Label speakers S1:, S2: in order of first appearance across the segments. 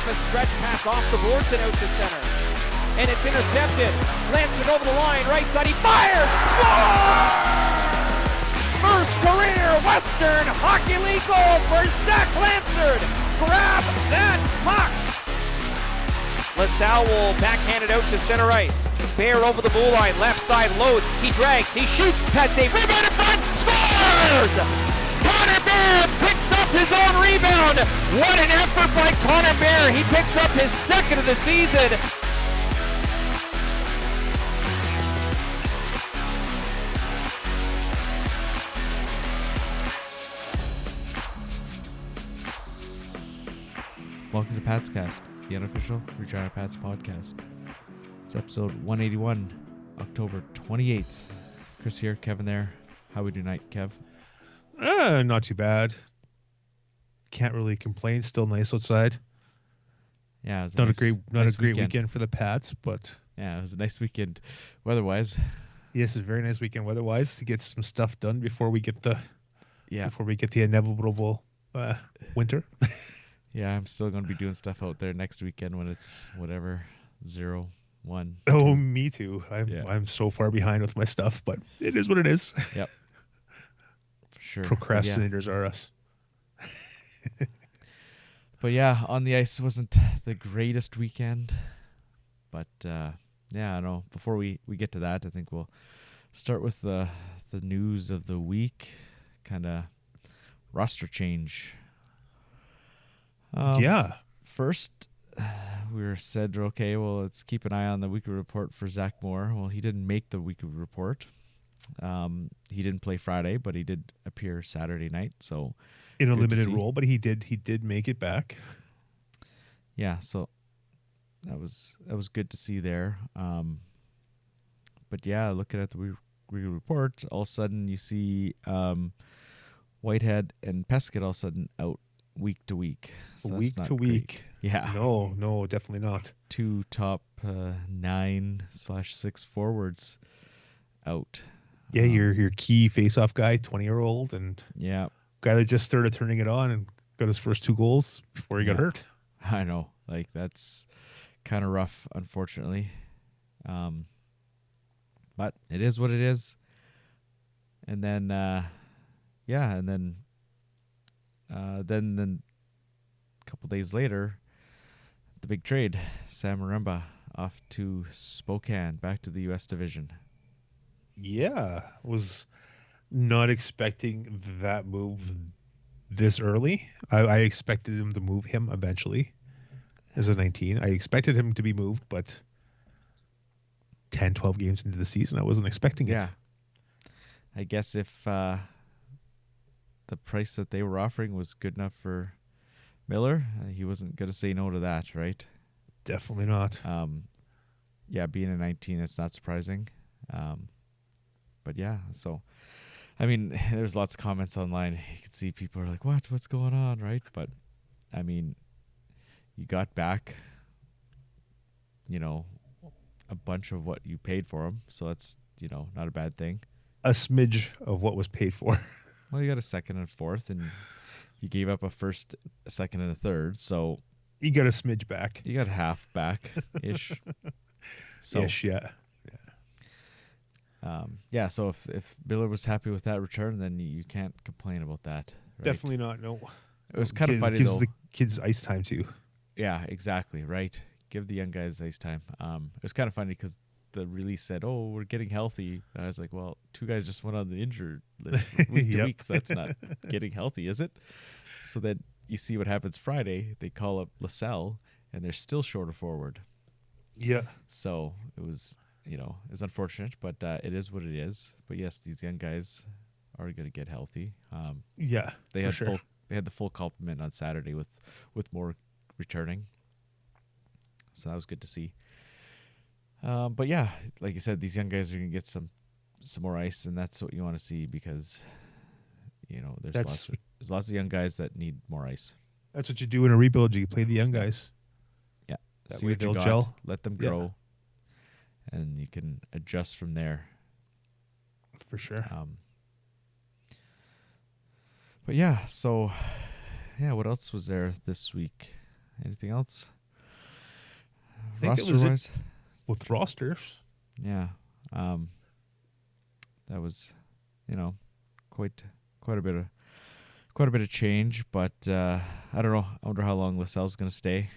S1: a stretch pass off the boards and out to center. And it's intercepted. Lansing over the line, right side, he fires! Score! First career Western Hockey League goal for Zach Lansard. Grab that puck! LaSalle will backhand it out to center ice. Bear over the blue line, left side loads. He drags, he shoots, pad save, rebound in front, scores! Connor Bear picks up his own rebound. What an effort by Connor Bear. He picks up his second of the season.
S2: Welcome to Pat's Cast, the unofficial Regina Pats podcast. It's episode 181, October 28th. Chris here, Kevin there. How we do tonight, Kev?
S3: Not too bad. Can't really complain. Still nice outside.
S2: Yeah, it was
S3: not
S2: nice,
S3: a great weekend for the Pats, but
S2: yeah, it was a nice weekend weather-wise.
S3: Yes, a very nice weekend weather-wise to get some stuff done before we get the inevitable winter.
S2: Yeah, I'm still going to be doing stuff out there next weekend when it's whatever 0, 1.
S3: Oh,
S2: 2.
S3: me too. I'm so far behind with my stuff, but it is what it is.
S2: Yep. For sure.
S3: Procrastinators are us.
S2: But yeah, on the ice wasn't the greatest weekend. But yeah, I know. Before we get to that, I think we'll start with the news of the week. Kind of roster change. First, we were said, okay, well, let's keep an eye on the weekly report for Zach Moore. Well, he didn't make the weekly report. He didn't play Friday, but he did appear Saturday night. So
S3: in a limited role, but he did make it back.
S2: Yeah, so that was good to see there. But yeah, looking at the weekly report, all of a sudden you see Whitehead and Pescott all of a sudden out week to week. So
S3: week to week.
S2: Yeah.
S3: No, definitely not.
S2: 2 top 9/6 forwards out.
S3: Yeah, your key face-off guy, 20-year-old, and
S2: yeah,
S3: guy that just started turning it on and got his first 2 goals before he got hurt.
S2: I know, like that's kind of rough, unfortunately. But it is what it is. And then, then a couple days later, the big trade, Sam Maremba off to Spokane, back to the U.S. division.
S3: Yeah, was not expecting that move this early. I expected him to move him eventually as a 19. I expected him to be moved, but 10, 12 games into the season, I wasn't expecting it.
S2: Yeah. I guess if the price that they were offering was good enough for Miller, he wasn't going to say no to that, right?
S3: Definitely not.
S2: Yeah, being a 19, it's not surprising. But yeah, so, I mean, there's lots of comments online. You can see people are like, what's going on, right? But, I mean, you got back, a bunch of what you paid for him. So that's, not a bad thing.
S3: A smidge of what was paid for.
S2: Well, you got a second and fourth, and you gave up a first, a second, and a third. So
S3: you got a smidge back.
S2: You got half back ish. So
S3: ish, yeah.
S2: Yeah. So if Miller was happy with that return, then you can't complain about that. Right?
S3: Definitely not. No.
S2: It was kind of funny
S3: gives
S2: though.
S3: The kids ice time too.
S2: Yeah, exactly. Right. Give the young guys ice time. It was kind of funny because the release said, "Oh, we're getting healthy." And I was like, "Well, 2 guys just went on the injured list week to week, so that's not getting healthy, is it?" So then you see what happens Friday. They call up LaSalle, and they're still short of forward.
S3: Yeah.
S2: So it was, it's unfortunate, but it is what it is. But yes, these young guys are going to get healthy.
S3: Yeah,
S2: they had the full complement on Saturday with more returning. So that was good to see. But yeah, like you said, these young guys are going to get some more ice, and that's what you want to see because, there's lots of young guys that need more ice.
S3: That's what you do in a rebuild. You play the young guys.
S2: Yeah.
S3: That
S2: See
S3: way
S2: what you
S3: they'll
S2: got,
S3: gel.
S2: let them grow, and you can adjust from there.
S3: For sure.
S2: But yeah, so, what else was there this week? Anything else?
S3: think that was it
S2: roster-wise.
S3: with rosters.
S2: Yeah. That was, quite a bit of change, but I don't know. I wonder how long Lascelles going to stay.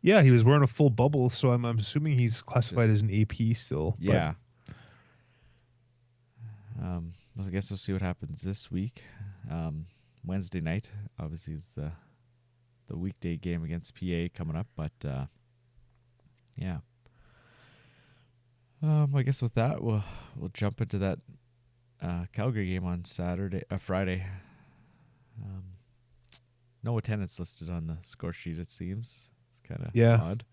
S3: Yeah, he was wearing a full bubble, so I'm assuming he's classified as an AP still.
S2: Yeah. I guess we'll see what happens this week. Wednesday night, obviously, is the weekday game against PA coming up, but yeah. I guess with that, we'll jump into that Calgary game on Friday. No attendance listed on the score sheet, it seems. It's kind of odd.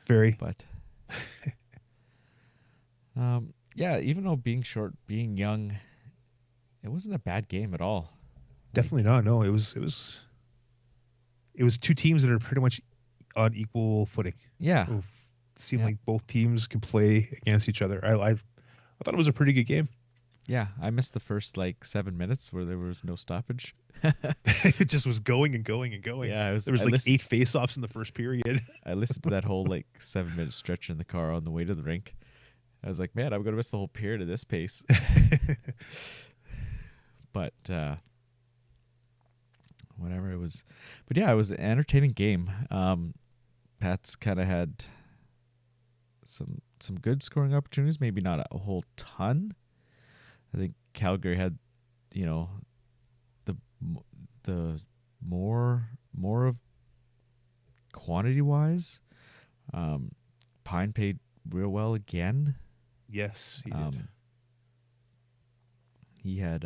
S3: Very.
S2: But yeah, even though being short, being young, it wasn't a bad game at all.
S3: Definitely not. No, it was two teams that are pretty much on equal footing.
S2: Yeah.
S3: It seemed like both teams could play against each other. I thought it was a pretty good game.
S2: Yeah, I missed the first 7 minutes where there was no stoppage.
S3: It just was going and going and going.
S2: Yeah,
S3: there was 8 face-offs in the first period.
S2: I listened to that whole 7-minute stretch in the car on the way to the rink. I was like, man, I'm going to miss the whole period at this pace. But whatever it was. But yeah, it was an entertaining game. Pats kind of had some good scoring opportunities, maybe not a whole ton. I think Calgary had, the more of quantity wise. Pine paid real well again.
S3: Yes, he did.
S2: He had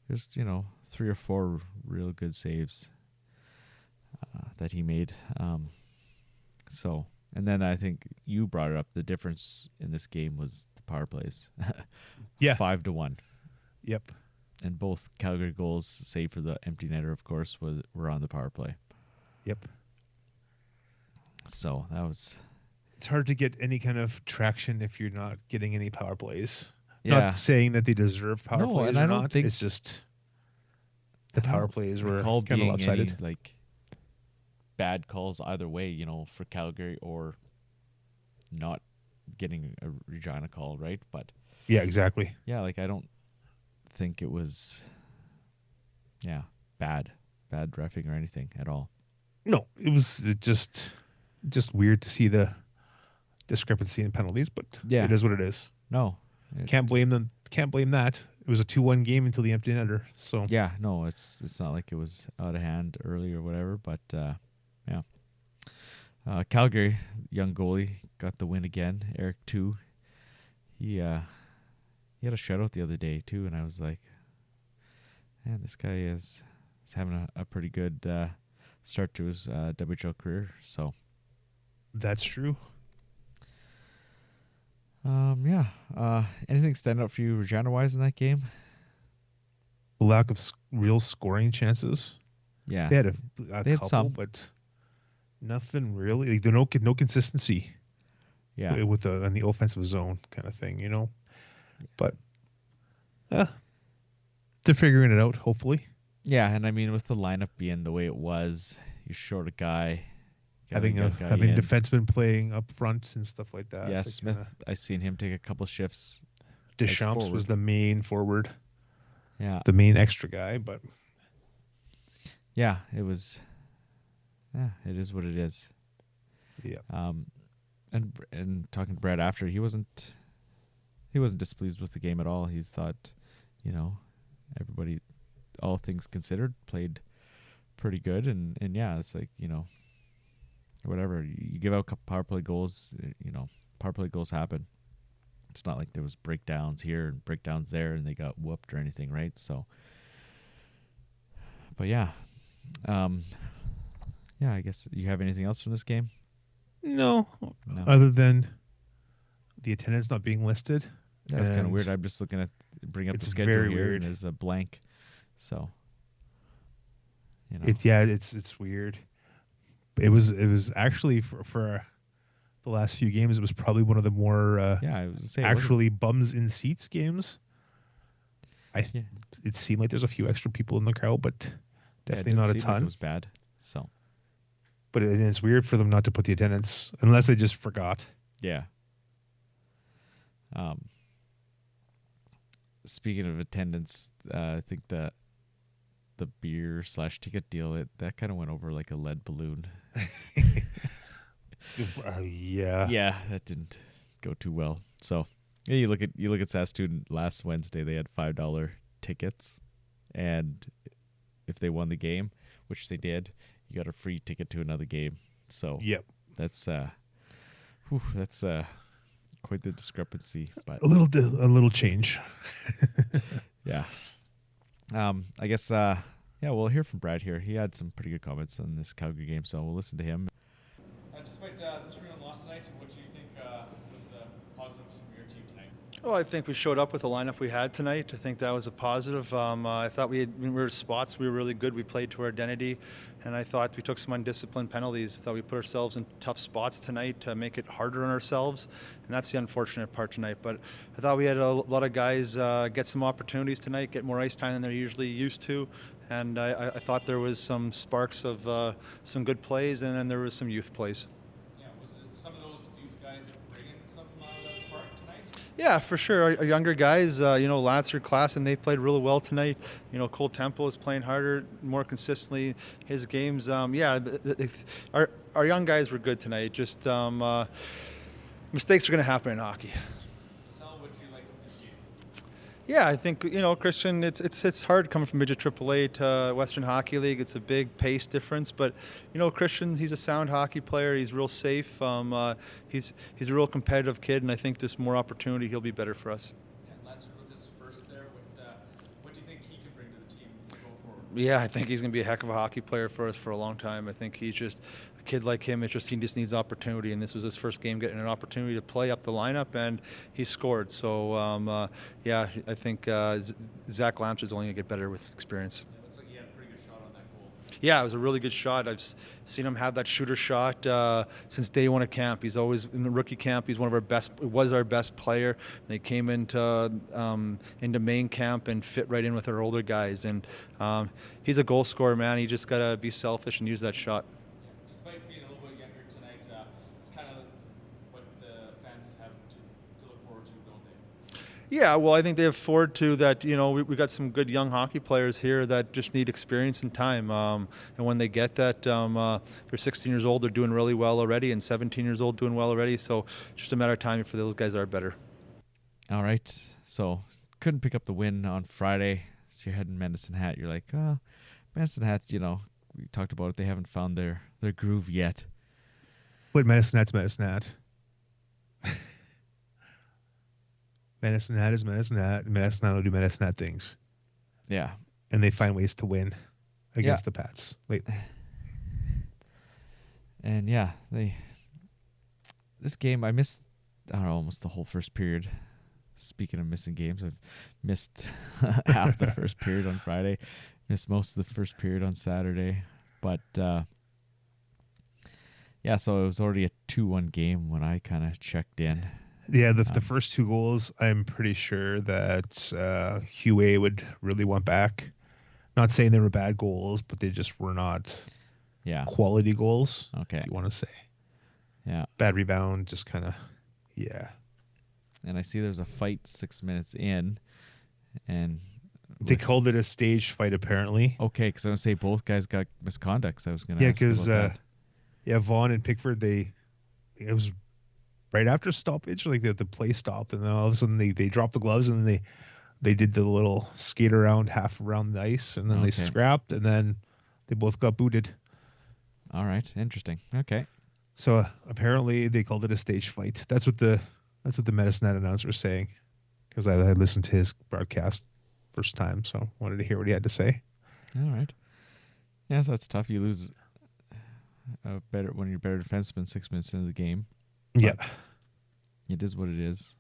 S2: there's 3 or 4 real good saves that he made. So, and then I think you brought it up. The difference in this game was the power plays.
S3: Yeah,
S2: 5-1.
S3: Yep.
S2: And both Calgary goals, save for the empty netter, of course, were on the power play.
S3: Yep.
S2: So that was.
S3: It's hard to get any kind of traction if you're not getting any power plays.
S2: Yeah.
S3: Not saying that they deserve power plays or not.
S2: Think,
S3: it's just the power plays were kind of lopsided.
S2: Any, bad calls either way, for Calgary or not getting a Regina call, right? But
S3: yeah, exactly.
S2: Yeah, I don't think it was bad reffing or anything at all.
S3: No, it was just weird to see the discrepancy in penalties, but it is what it is.
S2: No.
S3: Can't blame them. Can't blame that. It was a 2-1 game until the empty netter. So
S2: yeah, no, it's not like it was out of hand early or whatever, but yeah. Calgary, young goalie, got the win again. Eric 2. He had a shutout the other day too, and I was like, man, this guy is having a pretty good start to his WHL career. So
S3: that's true.
S2: Yeah. Anything stand out for you Regina-wise in that game?
S3: Lack of real scoring chances.
S2: Yeah.
S3: They had a
S2: they
S3: couple,
S2: had some,
S3: but nothing really. There's no consistency.
S2: Yeah.
S3: In the offensive zone kind of thing, Yeah. But they're figuring it out, hopefully.
S2: Yeah, and I mean, with the lineup being the way it was, you're short a guy.
S3: Having defensemen playing up front and stuff like that.
S2: Yeah, Smith, I seen him take a couple shifts.
S3: Deschamps was the main forward.
S2: Yeah.
S3: The main extra guy, but
S2: yeah, it was. Yeah, it is what it is.
S3: Yeah.
S2: And talking to Brad after, he wasn't displeased with the game at all. He thought, everybody, all things considered, played pretty good, and yeah, it's whatever, you give out a couple power play goals, power play goals happen. It's not like there was breakdowns here and breakdowns there and they got whooped or anything, right? So, but yeah, I guess you have anything else from this game?
S3: No. Other than the attendance not being listed.
S2: That's kind of weird. I'm just looking at bring up the schedule here,
S3: weird.
S2: And there's a blank. So,
S3: it's weird. It was actually for the last few games. It was probably one of the more
S2: I was saying,
S3: actually bums in seats games. It seemed like there's a few extra people in the crowd, but definitely not a ton.
S2: It was bad. So
S3: But it's weird for them not to put the attendance unless they just forgot.
S2: Yeah. Speaking of attendance, I think that the beer / ticket deal that kind of went over like a lead balloon.
S3: Yeah.
S2: Yeah, that didn't go too well. So yeah, you look at Saskatoon last Wednesday. They had $5 tickets, and if they won the game, which they did, you got a free ticket to another game. So
S3: Yep.
S2: that's quite the discrepancy. But
S3: A little change.
S2: yeah, I guess yeah, we'll hear from Brad here. He had some pretty good comments on this Calgary game, so we'll listen to him.
S1: Despite the 3-1 loss tonight, what do you think was the positives from your team tonight?
S4: Well, I think we showed up with the lineup we had tonight. I think that was a positive. I thought we were spots. We were really good. We played to our identity, and I thought we took some undisciplined penalties. I thought we put ourselves in tough spots tonight to make it harder on ourselves, and that's the unfortunate part tonight. But I thought we had a lot of guys get some opportunities tonight, get more ice time than they're usually used to. And I thought there was some sparks of some good plays, and then there was some youth plays.
S1: Yeah, was it some of those youth guys bringing some that spark tonight?
S4: Yeah, for sure. Our younger guys, Lancer, Class, and they played really well tonight. Cole Temple is playing harder, more consistently. His games, our young guys were good tonight. Just mistakes are going to happen in hockey.
S1: Sal, what did you like from this game?
S4: Yeah, I think Christian. It's hard coming from midget AAA to Western Hockey League. It's a big pace difference, but Christian, he's a sound hockey player. He's real safe. He's a real competitive kid, and I think just more opportunity, he'll be better for us.
S1: Yeah, Lancer with his first there. What do you think he can bring to the team going forward?
S4: Yeah, I think he's going to be a heck of a hockey player for us for a long time. I think he's just a kid like him. He just needs opportunity, and this was his first game getting an opportunity to play up the lineup, and he scored. So, I think Zach Lancer is only going to get better with experience.
S1: It looks like he had a pretty good shot on that goal.
S4: Yeah, it was a really good shot. I've seen him have that shooter shot since day one of camp. He's always in the rookie camp. He's was our best player. And he came into main camp and fit right in with our older guys. And he's a goal scorer, man. He just got to be selfish and use that shot.
S1: Yeah, despite being a little bit younger tonight, it's kind of what the fans have to look forward to, don't they?
S4: Yeah, well, I think they have forward to that. We got some good young hockey players here that just need experience and time. And when they get that, they're 16 years old, they're doing really well already, and 17 years old doing well already. So just a matter of time before those guys are better.
S2: All right, so couldn't pick up the win on Friday. So you're heading Medicine Hat. You're like, oh, Medicine Hat. We talked about it. They haven't found their groove yet.
S3: But Medicine Hat's Medicine Hat. Medicine Hat is Medicine Hat, and Medicine Hat will do Medicine Hat things.
S2: Yeah.
S3: And they find ways to win against the Pats lately.
S2: And yeah, this game I missed, I don't know, almost the whole first period. Speaking of missing games, I've missed half the first period on Friday, missed most of the first period on Saturday. But yeah, so it was already a 2-1 game when I kind of checked in.
S3: Yeah, the first two goals, I'm pretty sure that Huey would really want back. Not saying they were bad goals, but they just were not quality goals.
S2: Okay.
S3: If you want to say.
S2: Yeah.
S3: Bad rebound, just kind of, yeah.
S2: And I see there's a fight 6 minutes in, and
S3: they called it a stage fight apparently.
S2: Okay, because I was going to say both guys got misconduct. So I was going to ask
S3: because
S2: that.
S3: Vaughn and Pickford, it was right after stoppage, like the play stopped, and then all of a sudden they dropped the gloves, and then they did the little skate around half around the ice, and then they scrapped, and then they both got booted.
S2: All right, interesting. Okay.
S3: So apparently they called it a stage fight. That's what the Medicine Hat announcer was saying, because I listened to his broadcast first time, so wanted to hear what he had to say.
S2: All right. Yeah, so that's tough. You lose when you're better defenseman 6 minutes into the game.
S3: Yeah.
S2: It is what it is.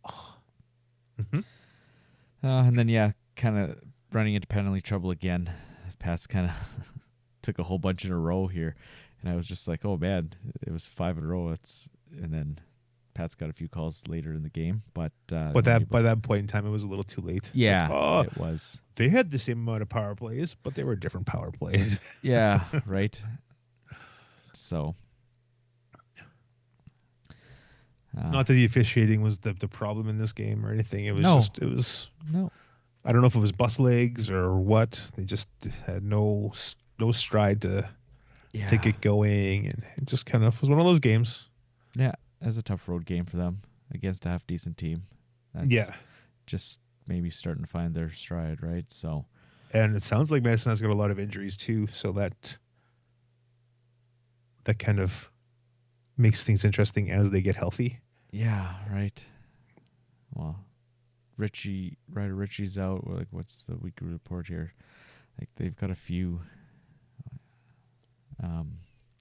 S3: Mm-hmm.
S2: And then, kind of running into penalty trouble again. Pats kind of took a whole bunch in a row here. And I was just like, oh, man, it was 5 in a row. And then Pat's got a few calls later in the game. But
S3: by that point in time, it was a little too late.
S2: Yeah, it was.
S3: They had the same amount of power plays, but they were different power plays.
S2: Yeah, right. So,
S3: Not that the officiating was the problem in this game or anything. It was
S2: No.
S3: no. I don't know if it was bus legs or what. They just had no stride to get going, and it just kind of was one of those games.
S2: Yeah, it was a tough road game for them against a half decent team. That's just maybe starting to find their stride, right? So,
S3: and it sounds like Medicine has got a lot of injuries too, so that kind of makes things interesting as they get healthy.
S2: Yeah, right. Well, Richie's out. Like, what's the weekly report here? Like, they've got a few.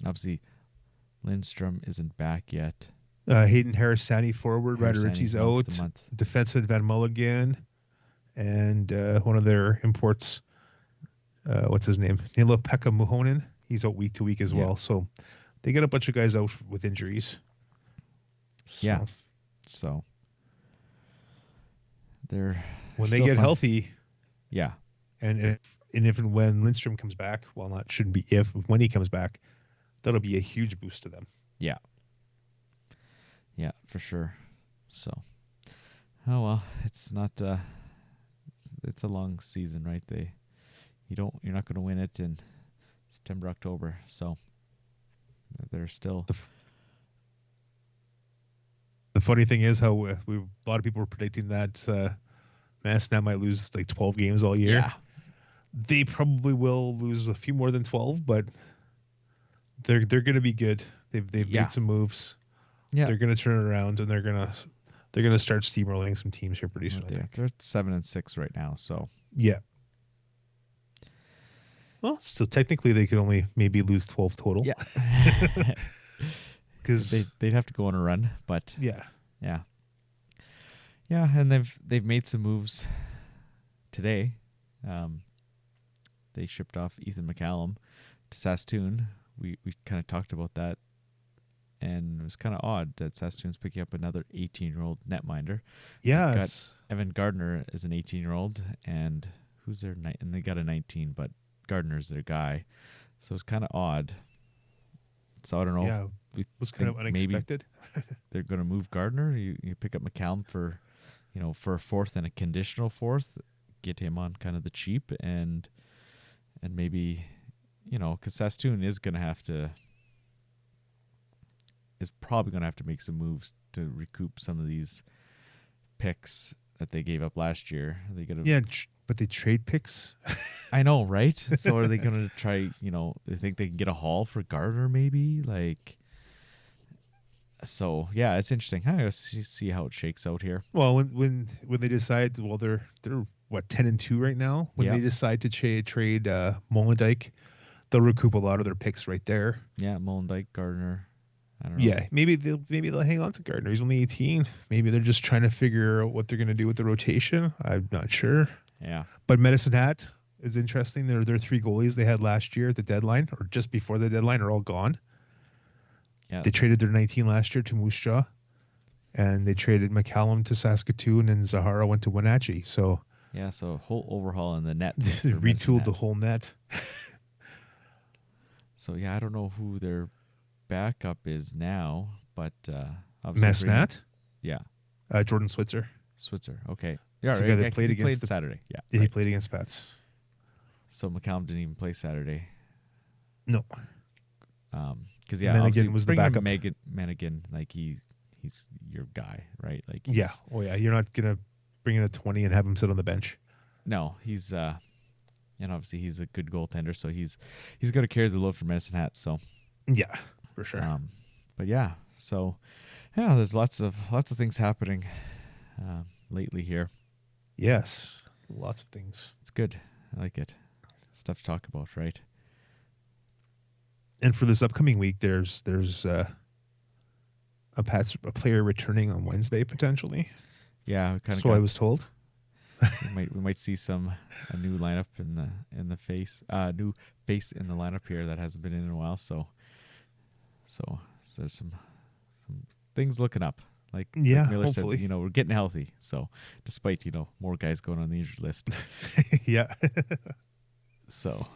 S2: Obviously, Lindstrom isn't back yet.
S3: Hayden Harrisani forward, Ryder Ritchie's out.
S2: The month.
S3: Defenseman Van Mulligan, and one of their imports, what's his name? Nilo-Pekka Muhonen. He's out week to week as well. So they got a bunch of guys out with injuries.
S2: So they're
S3: when they get healthy.
S2: Yeah.
S3: And if and when Lindstrom comes back, well, not shouldn't be when he comes back, that'll be a huge boost to them.
S2: Yeah. Yeah, for sure. So, oh well, it's not. It's a long season, right? You're not going to win it in September, October. So they're still.
S3: The funny thing is how a lot of people were predicting that Mass might lose like 12 games all year.
S2: Yeah.
S3: They probably will lose a few more than 12, but they're going to be good. They've made some moves.
S2: Yeah.
S3: They're going to turn it around, and they're going to start steamrolling some teams here pretty soon.
S2: They're 7-6 right now, so
S3: yeah. Well, so technically they could only maybe lose 12 total.
S2: Yeah.
S3: Because
S2: they'd have to go on a run, but yeah, and they've made some moves today. They shipped off Ethan McCallum to Saskatoon. We kind of talked about that, and it was kind of odd that Saskatoon's picking up another 18-year-old netminder.
S3: Yeah,
S2: got Evan Gardner is an 18-year-old, and who's their and they got a 19, but Gardner's their guy, so it's kind of odd. So I don't know.
S3: Yeah, it was kind of unexpected.
S2: Maybe they're going to move Gardner. You pick up McCallum for a fourth and a conditional fourth, get him on kind of the cheap, and maybe, because Saskatoon is probably going to have to make some moves to recoup some of these picks that they gave up last year. They got
S3: but they trade picks.
S2: I know, right? So are they going to try? They think they can get a haul for Gardner, maybe? Like, so yeah, it's interesting. I gotta see how it shakes out here.
S3: Well, when they decide, they're what 10-2 right now. When they decide to trade Molendijk, they'll recoup a lot of their picks right there.
S2: Yeah, Molendijk, Gardner. I don't know.
S3: Yeah, maybe they'll hang on to Gardner. He's only 18. Maybe they're just trying to figure out what they're going to do with the rotation. I'm not sure.
S2: Yeah.
S3: But Medicine Hat is interesting. Their three goalies they had last year at the deadline, or just before the deadline, are all gone.
S2: Yeah.
S3: They traded their 19 last year to Moose Jaw, and they traded McCallum to Saskatoon, and Zahara went to Wenatchee. So
S2: yeah, so a whole overhaul in the net.
S3: They retooled the whole net.
S2: So yeah, I don't know who their backup is now, but
S3: Mass-Nat?
S2: Yeah.
S3: Jordan Switzer.
S2: Okay. Yeah,
S3: right.
S2: The guy that played Saturday. Yeah.
S3: He played against Pats.
S2: So McCallum didn't even play Saturday.
S3: No.
S2: Because
S3: Manigan was the backup.
S2: Manigan, like he's your guy, right? Like
S3: yeah. Oh yeah. You're not gonna bring in a 20 and have him sit on the bench.
S2: No, he's and obviously he's a good goaltender, so he's got to carry the load for Medicine Hat. So
S3: yeah, for sure.
S2: But yeah, so yeah, there's lots of things happening lately here.
S3: Yes, lots of things.
S2: It's good. I like it. Stuff to talk about, right?
S3: And for this upcoming week, there's a player returning on Wednesday potentially.
S2: Yeah,
S3: I was told.
S2: we might see a new lineup in the face, new face in the lineup here that hasn't been in a while. So there's some things looking up. Like Miller
S3: hopefully.
S2: said, we're getting healthy. So despite more guys going on the injured list.
S3: Yeah.
S2: So,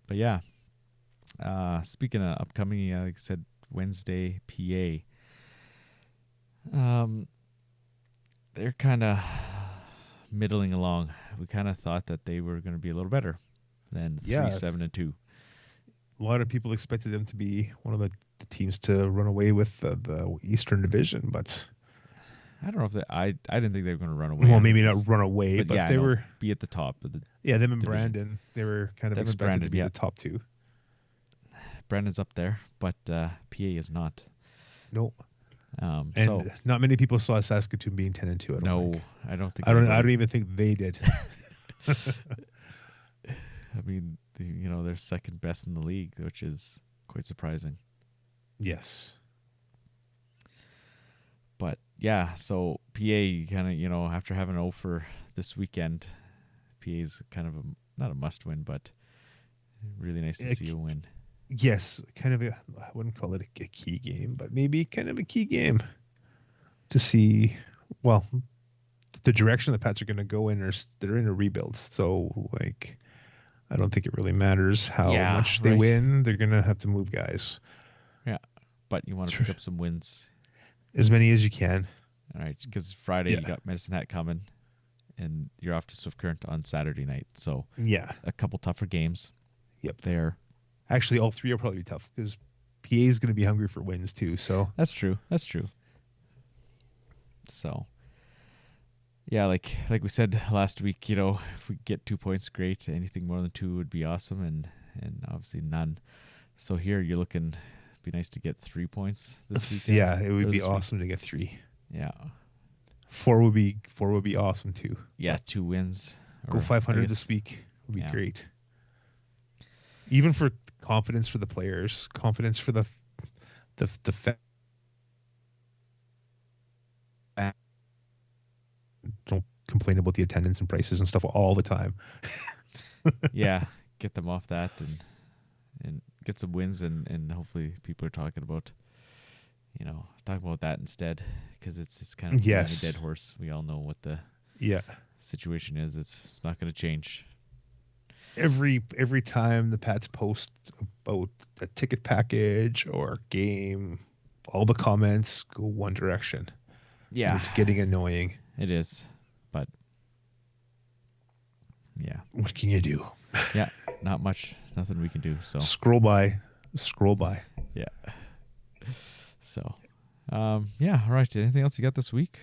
S2: but yeah, Speaking of upcoming, like I said, Wednesday, PA. They're kind of middling along. We kind of thought that they were going to be a little better than 3-7-2.
S3: A lot of people expected them to be one of the teams to run away with the Eastern Division, but
S2: I don't know if I didn't think they were going to run away.
S3: Well, maybe not run away, but
S2: yeah,
S3: they were
S2: be at the top of the.
S3: Yeah, them and
S2: division.
S3: Brandon, they were kind of
S2: Them and
S3: expected
S2: Brandon,
S3: to be
S2: yeah.
S3: the top two.
S2: Brandon's up there, but PA is not.
S3: No.
S2: And
S3: so not many people saw Saskatoon being 10-2.
S2: I don't think.
S3: I don't even think they did.
S2: I mean, they're second best in the league, which is quite surprising.
S3: Yes.
S2: But yeah, so PA kind of, after having an 0 for this weekend, PA's kind of not a must win, but really nice to see a win.
S3: Yes, kind of I wouldn't call it a key game, but maybe kind of a key game to see, well, the direction the Pats are going to go in. They're in a rebuild, so I don't think it really matters how much they win. They're going to have to move guys.
S2: Yeah, but you want to pick up some wins.
S3: As many as you can.
S2: All right, because Friday you got Medicine Hat coming, and you're off to Swift Current on Saturday night. So a couple tougher games.
S3: Yep.
S2: There.
S3: Actually, all three will probably be tough because PA is going to be hungry for wins too. So
S2: that's true. So yeah, like we said last week, if we get 2 points, great. Anything more than 2 would be awesome, and obviously none. So here you're looking. Be nice to get 3 points this weekend.
S3: Yeah, it would be awesome to get 3.
S2: Yeah,
S3: 4 would be awesome too.
S2: Yeah, 2 wins.
S3: Go 500 this week would be great. Even for confidence for the players, confidence for the don't complain about the attendance and prices and stuff all the time.
S2: Yeah, get them off that and get some wins, and hopefully people are talking about that instead, because it's kind of a dead horse. We all know what the situation is. It's not going to change.
S3: Every time the Pats post about a ticket package or game, all the comments go one direction.
S2: Yeah,
S3: and it's getting annoying.
S2: It is, but yeah,
S3: what can you do?
S2: Yeah, not much. Nothing we can do. So
S3: scroll by.
S2: Yeah. So, yeah. All right. Anything else you got this week?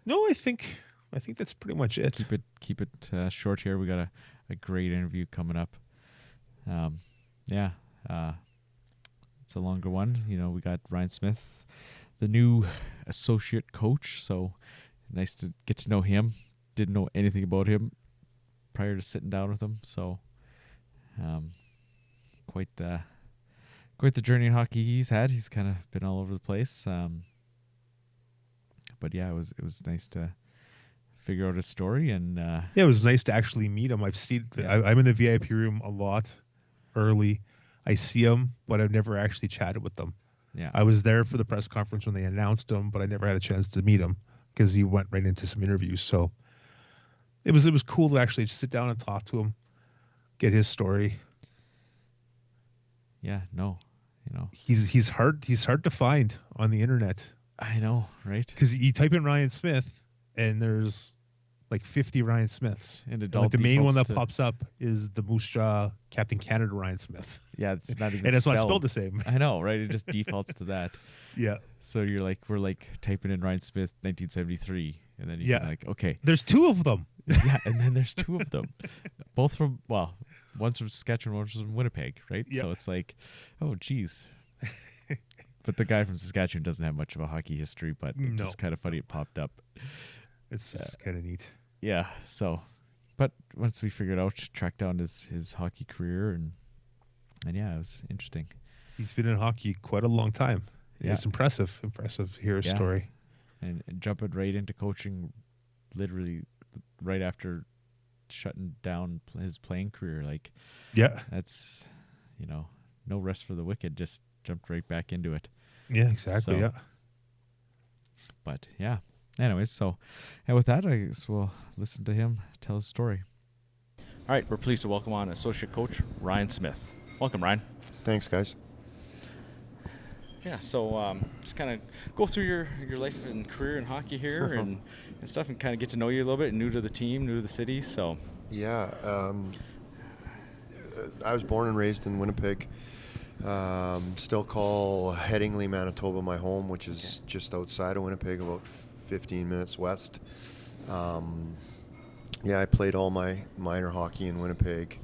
S3: No, I think that's pretty much it.
S2: Keep it short here. We got a great interview coming up. Yeah. It's a longer one. We got Ryan Smith, the new associate coach. So nice to get to know him. Didn't know anything about him prior to sitting down with him. So, quite the journey in hockey he's had. He's kind of been all over the place. But yeah, it was nice to figure out his story, and
S3: it was nice to actually meet him. I've seen I'm in the VIP room a lot early. I see him, but I've never actually chatted with them.
S2: Yeah,
S3: I was there for the press conference when they announced him, but I never had a chance to meet him because he went right into some interviews. So it was cool to actually just sit down and talk to him, get his story.
S2: Yeah, no,
S3: he's hard to find on the internet.
S2: I know, right?
S3: Because you type in Ryan Smith and there's like 50 Ryan Smiths.
S2: And
S3: the main one that pops up is the Moose Jaw Captain Canada Ryan Smith.
S2: Yeah, it's not even
S3: and it's
S2: spelled.
S3: not spelled the same.
S2: I know, right? It just defaults to that.
S3: Yeah.
S2: So we're typing in Ryan Smith 1973, and then you're okay.
S3: There's 2 of them.
S2: Yeah, and then there's 2 of them. Both from, one's from Saskatchewan, one's from Winnipeg, right?
S3: Yep.
S2: So it's oh, geez. But the guy from Saskatchewan doesn't have much of a hockey history, but it's just kind of funny it popped up.
S3: It's kind of neat.
S2: Yeah, so, but once we figured out, tracked down his hockey career, and yeah, it was interesting.
S3: He's been in hockey quite a long time.
S2: Yeah.
S3: It's impressive to hear his story.
S2: And jumping right into coaching literally right after shutting down his playing career. That's, no rest for the wicked, just jumped right back into it.
S3: Yeah, exactly.
S2: So, but yeah, anyways, and with that, I guess we'll listen to him tell his story.
S5: All right, we're pleased to welcome on associate coach Ryan Smith.
S2: Welcome, Ryan.
S5: Thanks, guys.
S2: Yeah, so just kind of go through your life and career in hockey here and stuff, and kind of get to know you a little bit. New to the team, new to the city, so.
S5: Yeah, I was born and raised in Winnipeg. Still call Headingley, Manitoba my home, which is just outside of Winnipeg, about 15 minutes west. Yeah, I played all my minor hockey in Winnipeg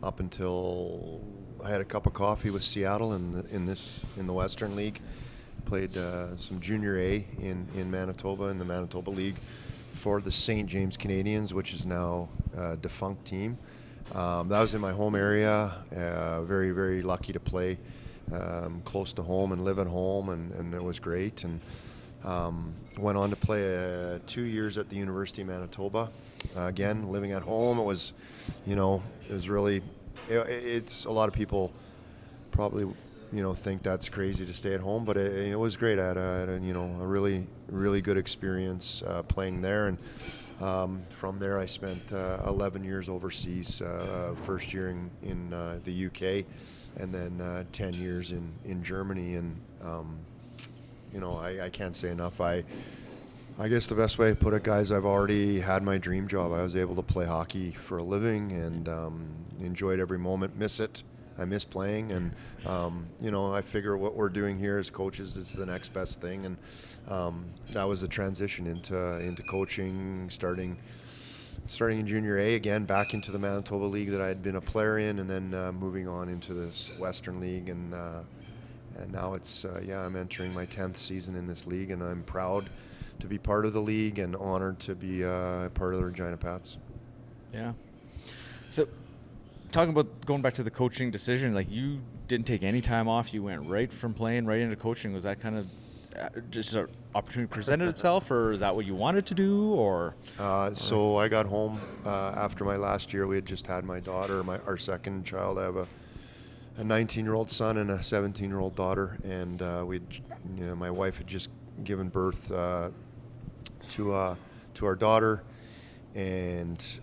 S5: up until I had a cup of coffee with Seattle in the Western League. Played some Junior A in Manitoba in the Manitoba League for the St. James Canadians, which is now a defunct team. That was in my home area. Very, very lucky to play close to home and live at home, and it was great. And went on to play 2 years at the University of Manitoba. Again, living at home, it was really. It's a lot of people probably think that's crazy to stay at home, but it was great. I had a really, really good experience playing there, and from there I spent 11 years overseas. First year in the UK, and then 10 years in Germany. And I can't say enough. I guess the best way to put it, guys, I've already had my dream job. I was able to play hockey for a living, and enjoyed every moment. Miss it. I miss playing, and I figure what we're doing here as coaches is the next best thing. And that was the transition into coaching, starting in Junior A, again back into the Manitoba League that I had been a player in, and then moving on into this Western League, and now it's I'm entering my 10th season in this league, and I'm proud to be part of the league and honored to be part of the Regina Pats.
S2: Yeah. So, talking about going back to the coaching decision, like you didn't take any time off. You went right from playing right into coaching. Was that kind of just an opportunity presented itself, or is that what you wanted to do, or?
S5: So I got home after my last year. We had just had my daughter, our second child. I have a 19-year-old son and a 17-year-old daughter, and my wife had just given birth to our daughter, and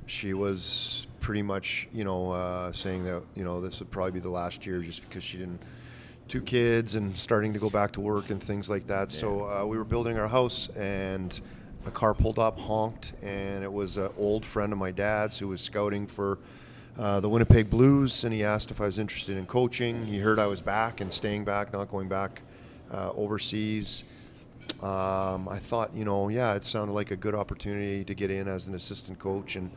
S5: she was pretty much saying that this would probably be the last year, just because she didn't, 2 kids and starting to go back to work and things like that. Yeah. So we were building our house, and a car pulled up, honked, and it was an old friend of my dad's who was scouting for the Winnipeg Blues, and he asked if I was interested in coaching. He heard I was back and staying back, not going back overseas. I thought, it sounded like a good opportunity to get in as an assistant coach, and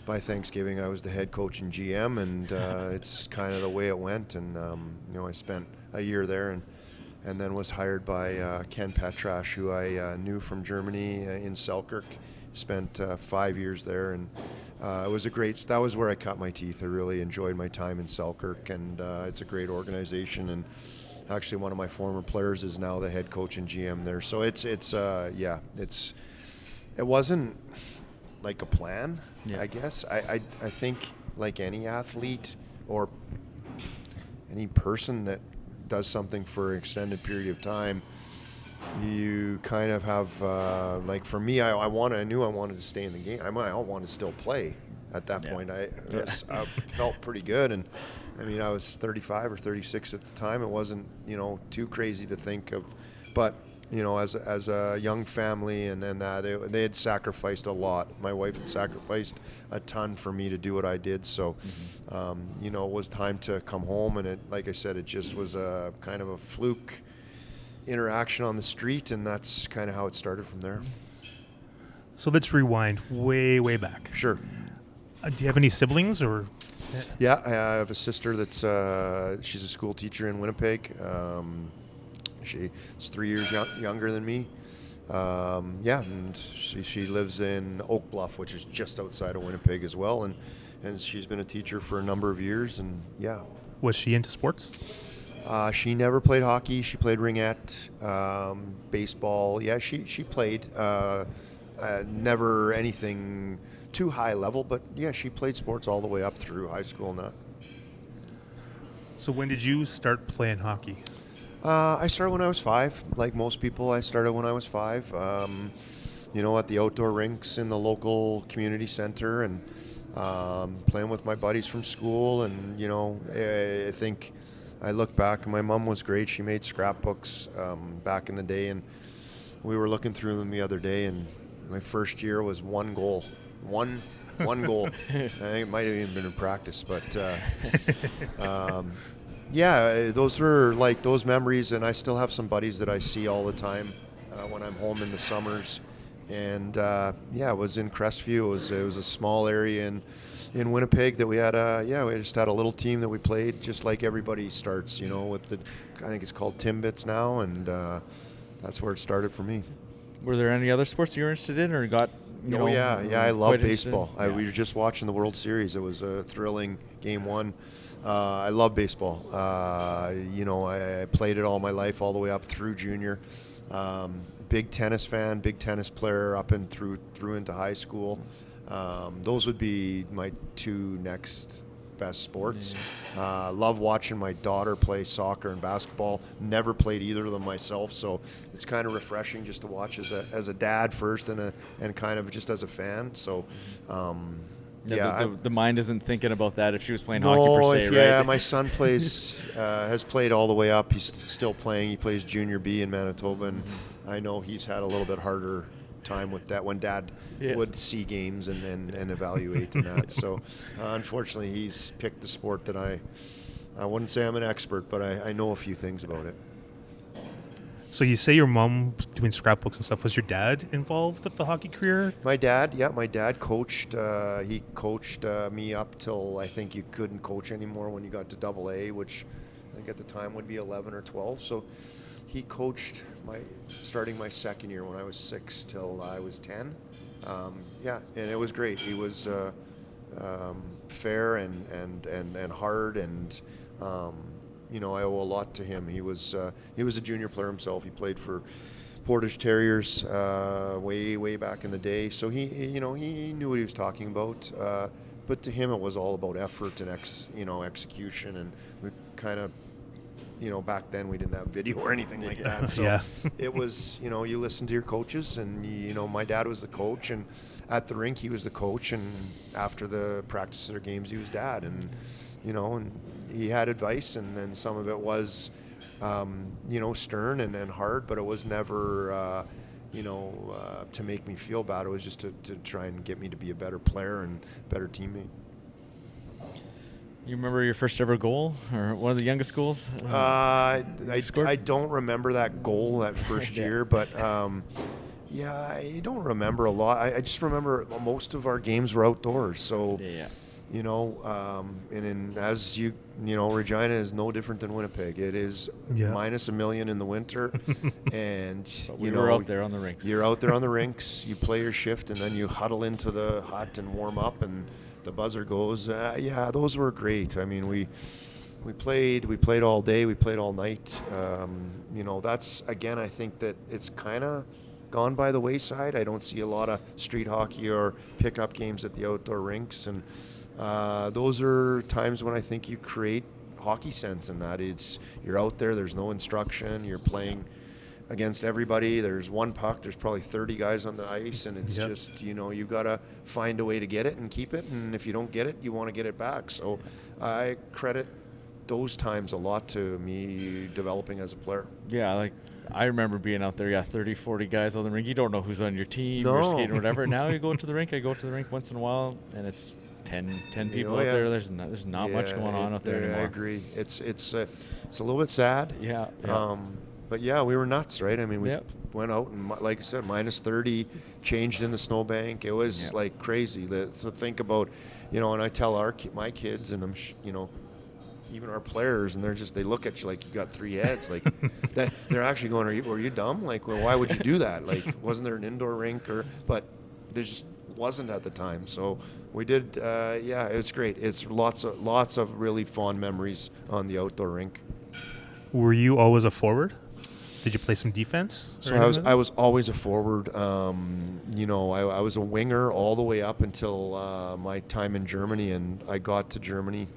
S5: by Thanksgiving I was the head coach and GM, and it's kind of the way it went. And I spent a year there, and then was hired by Ken Petrasch, who I knew from Germany in Selkirk. Spent 5 years there, and it was that was where I cut my teeth. I really enjoyed my time in Selkirk, and it's a great organization, and actually one of my former players is now the head coach and GM there. So it wasn't like a plan, I guess. I think, like any athlete or any person that does something for an extended period of time, you kind of have, like for me, I knew I wanted to stay in the game. I wanted to still play at that point. I felt pretty good, and I mean, I was 35 or 36 at the time. It wasn't, too crazy to think of, but as a young family, and they had sacrificed a lot. My wife had sacrificed a ton for me to do what I did. So, it was time to come home, and like I said, it just was a kind of a fluke interaction on the street, and that's kind of how it started from there.
S3: So let's rewind way, way back.
S5: Sure.
S3: Do you have any siblings, or?
S5: Yeah, I have a sister that's she's a school teacher in Winnipeg. She's 3 years younger than me. And she lives in Oak Bluff, which is just outside of Winnipeg as well, and she's been a teacher for a number of years, and yeah.
S3: Was she into sports?
S5: She never played hockey. She played ringette, baseball. Yeah, she played. Never anything too high level, but yeah, she played sports all the way up through high school and that.
S3: So when did you start playing hockey?
S5: I started when I was 5. Like most people, I started when I was 5. At the outdoor rinks in the local community center, and playing with my buddies from school. And, I think I look back, and my mom was great. She made scrapbooks back in the day, and we were looking through them the other day, and my first year was one goal. One goal. I think it might have even been in practice, but those were like those memories, and I still have some buddies that I see all the time when I'm home in the summers. And it was in Crestview. It was a small area in Winnipeg that we had. We just had a little team that we played just like everybody starts, with I think it's called Timbits now, and that's where it started for me.
S2: Were there any other sports you were interested in, or got?
S5: I love baseball. We were
S2: Yeah.
S5: just watching the World Series. It was a thrilling game one. I love baseball. I played it all my life, all the way up through junior. Big tennis fan, big tennis player up and through into high school. Those would be my two next best sports. Love watching my daughter play soccer and basketball. Never played either of them myself, so it's kind of refreshing just to watch as a dad first and kind of just as a fan. So
S2: The mind isn't thinking about that if she was playing hockey per se, right?
S5: Yeah, my son has played all the way up. He's still playing. He plays junior B in Manitoba, and I know he's had a little bit harder time with that when Dad would see games and evaluate and that. So unfortunately, he's picked the sport that I wouldn't say I'm an expert, but I know a few things about it.
S3: So you say your mom doing scrapbooks and stuff. Was your dad involved with the hockey career?
S5: My dad coached. He coached me up till I think you couldn't coach anymore when you got to AA, which I think at the time would be 11 or 12. So he coached starting my second year when I was 6 till I was 10. And it was great. He was fair and hard, and I owe a lot to him. He was a junior player himself. He played for Portage Terriers way back in the day. So he knew what he was talking about. But to him, it was all about effort and execution. And we kind of, back then we didn't have video or anything like that. So it was, you listen to your coaches, and my dad was the coach, and at the rink he was the coach, and after the practices or games he was dad, and and he had advice, and then some of it was, stern and hard, but it was never, to make me feel bad. It was just to try and get me to be a better player and better teammate.
S2: You remember your first ever goal, or one of the youngest goals?
S5: I don't remember that goal that first year, but I don't remember a lot. I just remember most of our games were outdoors, so as Regina is no different than Winnipeg. It is minus a million in the winter, and
S2: we're out there on the rinks.
S5: You're out there on the rinks. You play your shift, and then you huddle into the hut and warm up, and the buzzer goes. Those were great. I mean, we played all day. We played all night. That's, again, I think that it's kind of gone by the wayside. I don't see a lot of street hockey or pickup games at the outdoor rinks, and those are times when I think you create hockey sense in that. You're out there, there's no instruction, you're playing against everybody, there's one puck, there's probably 30 guys on the ice, and it's just, you got to find a way to get it and keep it, and if you don't get it, you want to get it back. So I credit those times a lot to me developing as a player.
S2: Yeah, I remember being out there, 30, 40 guys on the rink. You don't know who's on your team, you're skating or whatever. Now you go to the rink, I go to the rink once in a while, and it's 10 people out there. There's not much going on out there anymore.
S5: I agree. It's a little bit sad. But we were nuts, right? I mean, we went out and, like I said, minus 30, changed in the snowbank. It was like crazy to think about, and I tell my kids, and I'm, even our players, and they look at you like you got three heads. Like that, they're actually going, "Were you dumb? Like, well, why would you do that? Like, wasn't there an indoor rink but there just wasn't at the time." So we did. It was great. It's lots of really fond memories on the outdoor rink.
S3: Were you always a forward? Did you play some defense?
S5: So I was always a forward. I was a winger all the way up until my time in Germany, and I got to Germany,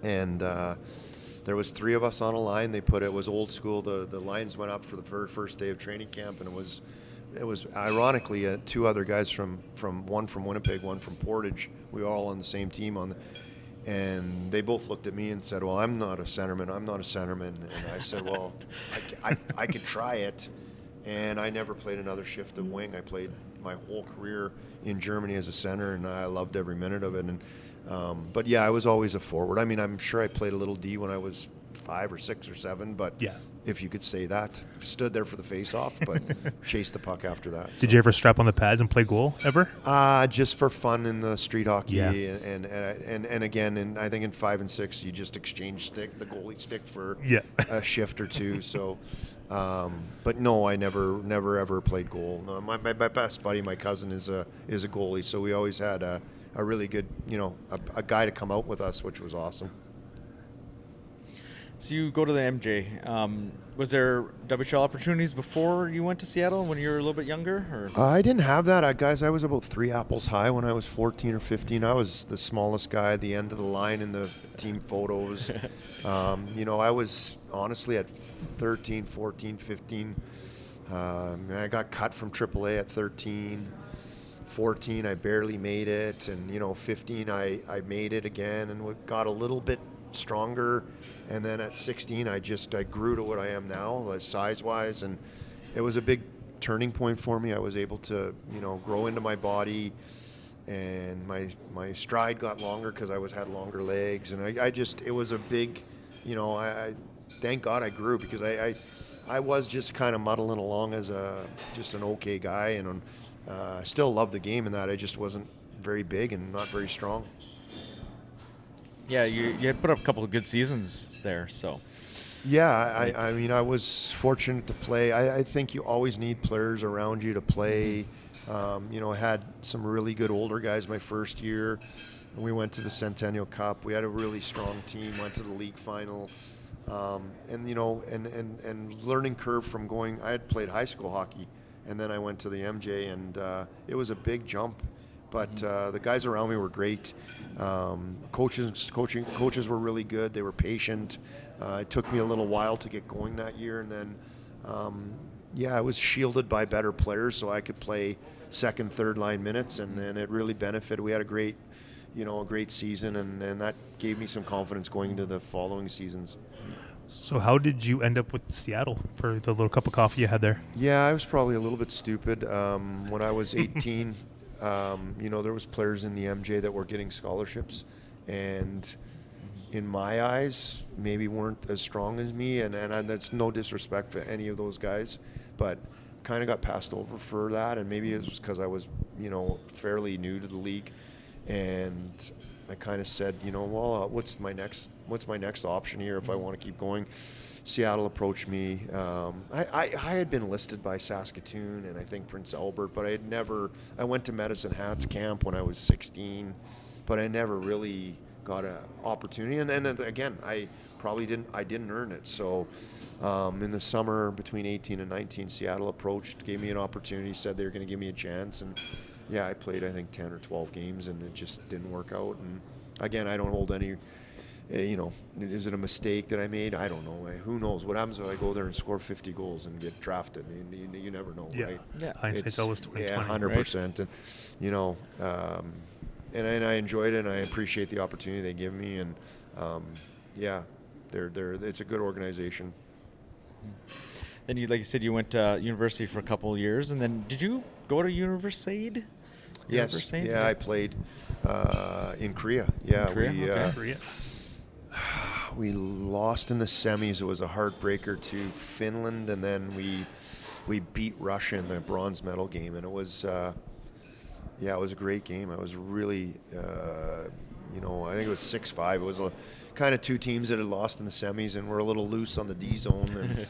S5: and there was three of us on a line. It was old school. The lines went up for the first day of training camp, and it was it was ironically 2 other guys from one from Winnipeg, one from Portage. We were all on the same team and they both looked at me and said, "Well, I'm not a centerman. I'm not a centerman." And I said, "Well, I could try it." And I never played another shift of wing. I played my whole career in Germany as a center, and I loved every minute of it. And but yeah, I was always a forward. I mean, I'm sure I played a little D when I was 5 or 6 or 7, but
S3: Yeah.
S5: if you could say that, stood there for the face-off, but chased the puck after that.
S3: Did you ever strap on the pads and play goal ever?
S5: Just for fun in the street hockey,
S3: Yeah.
S5: and again, I think in 5 and 6, you just exchange the goalie stick for a shift or 2. So, but no, I never ever played goal. No, my best buddy, my cousin, is a goalie, so we always had a really good, a guy to come out with us, which was awesome.
S2: So you go to the MJ. Was there WHL opportunities before you went to Seattle when you were a little bit younger? Or?
S5: I didn't have that. Guys, I was about 3 apples high when I was 14 or 15. I was the smallest guy at the end of the line in the team photos. I was honestly at 13, 14, 15. I got cut from AAA at 13. 14, I barely made it. And, 15, I made it again and got a little bit stronger. And then at 16, I grew to what I am now, size-wise, and it was a big turning point for me. I was able to, grow into my body, and my stride got longer because I had longer legs, and it was a big, I thank God I grew, because I was just kind of muddling along as just an okay guy, and I still love the game in that I just wasn't very big and not very strong.
S2: Yeah, you had put up a couple of good seasons there, so.
S5: Yeah, I mean, I was fortunate to play. I think you always need players around you to play. I had some really good older guys my first year. We went to the Centennial Cup. We had a really strong team, went to the league final. And learning curve from going, I had played high school hockey, and then I went to the MJ, and it was a big jump. But the guys around me were great. Coaches were really good. They were patient. It took me a little while to get going that year, and then I was shielded by better players, so I could play second, third line minutes, and then it really benefited. We had a great season, and that gave me some confidence going into the following seasons.
S3: So how did you end up with Seattle for the little cup of coffee you had there?
S5: Yeah, I was probably a little bit stupid. When I was 18. There was players in the MJ that were getting scholarships, and in my eyes, maybe weren't as strong as me, and that's no disrespect for any of those guys, but kind of got passed over for that, and maybe it was because I was, fairly new to the league, and I kind of said, what's my next option here if I want to keep going? Seattle approached me. I had been listed by Saskatoon and I think Prince Albert, but I went to Medicine Hats camp when I was 16, but I never really got an opportunity. And then again, I didn't earn it. So in the summer between 18 and 19, Seattle approached, gave me an opportunity, said they were going to give me a chance. And yeah, I played, I think, 10 or 12 games, and it just didn't work out. And again, I don't hold any... is it a mistake that I made? I don't know. Who knows? What happens if I go there and score 50 goals and get drafted? You never know, right?
S3: Yeah, hindsight's always 20/20.
S5: Yeah, 100%. Right? And I enjoyed it, and I appreciate the opportunity they give me. And it's a good organization.
S2: Then like you said, you went to university for a couple of years, and then did you go to Universiade?
S5: Yes. Yeah, I played in Korea. Yeah,
S2: Korea.
S5: We lost in the semis. It was a heartbreaker to Finland, and then we beat Russia in the bronze medal game, and it was it was a great game. I was really I think it was 6-5. It was kind of two teams that had lost in the semis and were a little loose on the D zone, and